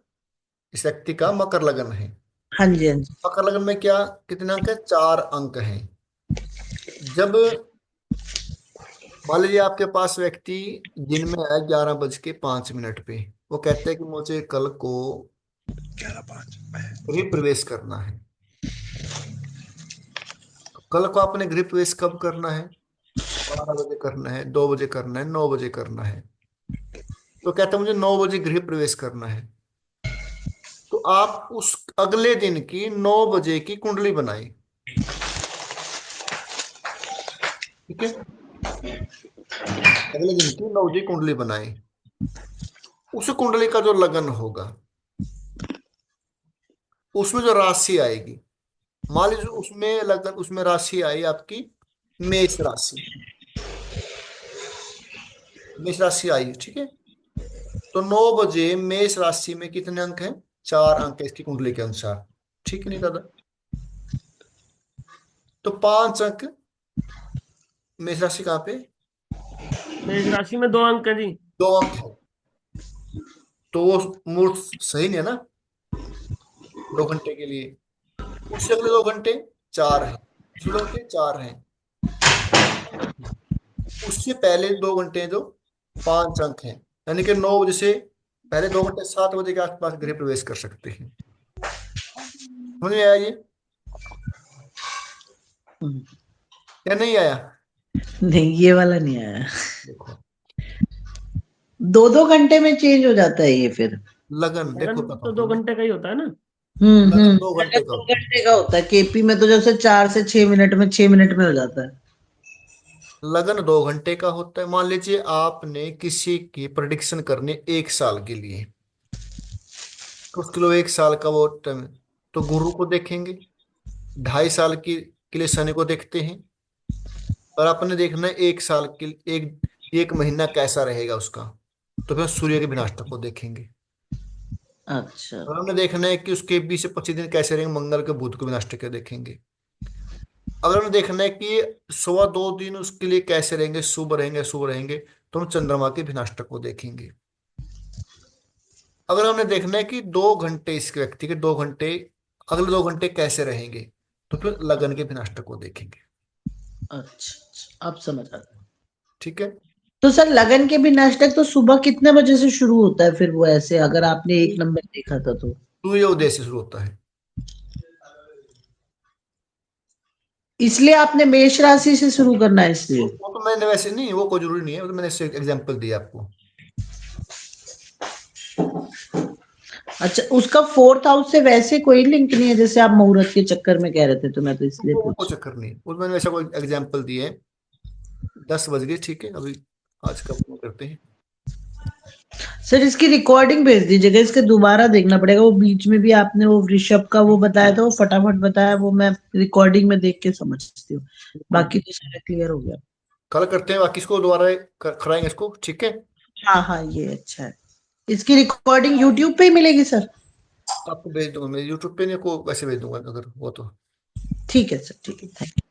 इस व्यक्ति का मकर लगन है। हाँ जी हाँ जी। मकर लगन में क्या, कितने अंक है, 4 अंक हैं। जब मान लीजिए आपके पास व्यक्ति दिन में आया 11:05 पे, वो कहते हैं कि मुझे कल को गृह प्रवेश करना है। कल को आपने गृह प्रवेश कब करना है, 12 बजे करना है, 2 बजे करना है, 9 बजे करना है, तो कहते हैं मुझे 9 बजे गृह प्रवेश करना है। तो आप उस अगले दिन की 9 बजे की कुंडली बनाई, ठीक है, अगले दिन की 9 बजे कुंडली बनाई। उस कुंडली का जो लगन होगा, उसमें जो राशि आएगी, मान लीजिए उसमें लगन, उसमें राशि आई आपकी मेष राशि, मेष राशि आई, ठीक है, तो 9 बजे मेष राशि में कितने अंक हैं, 4 अंक है इसकी कुंडली के अनुसार, ठीक है नहीं दादा, तो 5 अंक मेष राशि कहाँ पे, मेष राशि में 2 अंक है जी। 2 अंक है, तो वो मुहूर्त सही नहीं है ना, 2 घंटे के लिए। उससे अगले 2 घंटे 4 हैं, उससे 2 घंटे 4 हैं, उससे पहले 2 घंटे जो 5 अंक हैं, यानी कि 9 बजे से पहले 2 घंटे 7 बजे के आसपास गृह प्रवेश कर सकते हैं। समझ में आया ये या नहीं आया, नहीं ये वाला नहीं आया। देखो 2-2 घंटे में चेंज हो जाता है ये फिर। लगन, देखो लगन बताता तो हूँ दो तुम्हें, घंटे का ही होता है ना। लगन 2 घंटे लगन का दो होता है। घंटे का होता है, केपी में तो जैसे 4 से 6 मिनट में, 6 मिनट में हो जाता है। लगन 2 घंटे का होता है। मान लीजिए आपने किसी की प्रिडिक्शन करनी 1 साल के लिए, तो उसके लिए 1 साल का वो टाइम, तो गुरु को देखेंगे, 2.5 साल की के लिए शनि को देखते हैं, और आपने देखना है 1 साल के एक एक महीना कैसा रहेगा उसका, तो फिर सूर्य के विनाष्टक को देखेंगे। अच्छा। और हमने देखना है कि उसके 20 से 25 दिन कैसे रहेंगे, मंगल के बुध को विनाष्टक को देखेंगे। अगर हमें देखना है कि 1.25 दिन उसके लिए कैसे रहेंगे, शुभ रहेंगे शुभ रहेंगे, तो हम चंद्रमा के विनाष्टक को देखेंगे। अगर हमने देखना है कि 2 घंटे इस व्यक्ति के 2 घंटे अगले 2 घंटे कैसे रहेंगे, तो फिर लगन के विनाष्टक को देखेंगे। अच्छा, अब समझ आ गया। ठीक है। तो सर लगन के भी नाश्ता तो सुबह कितने बजे से शुरू होता है फिर वो, ऐसे अगर आपने 1 नंबर देखा था तो? सूर्योदय से शुरू होता है। इसलिए आपने मेष राशि से शुरू करना है इसलिए? वो तो मैंने वैसे नहीं, वो कोई जरूरी नहीं है, वो तो मैंने एग्जाम्पल दिया आपको। अच्छा, उसका 4th हाउस से वैसे कोई लिंक नहीं है जैसे आप मुहूर्त के चक्कर में कह रहे थे, तो मैं तो इसलिए वो कोई पूछ। चक्कर नहीं है, उसमें मैंने वैसा कोई एग्जाम्पल दिए है। 10 बज गए, ठीक है, अभी आज का वो करते हैं। सर इसकी रिकॉर्डिंग भेज दीजिएगा, इसके दोबारा देखना पड़ेगा। वो बीच में भी आपने वो वृषभ का वो बताया था, वो फटाफट बताया, वो मैं रिकॉर्डिंग में देख के समझती हूँ। बाकी तो सारा क्लियर हो गया। कल करते हैं, बाकी इसको दोबारा कराएंगे इसको, ठीक है। हाँ हाँ, ये अच्छा है। इसकी रिकॉर्डिंग यूट्यूब पे ही मिलेगी सर? आपको भेज दूंगा मैं यूट्यूब पे, नहीं को वैसे भेज दूंगा अगर वो तो। ठीक है सर, ठीक है, थैंक यू।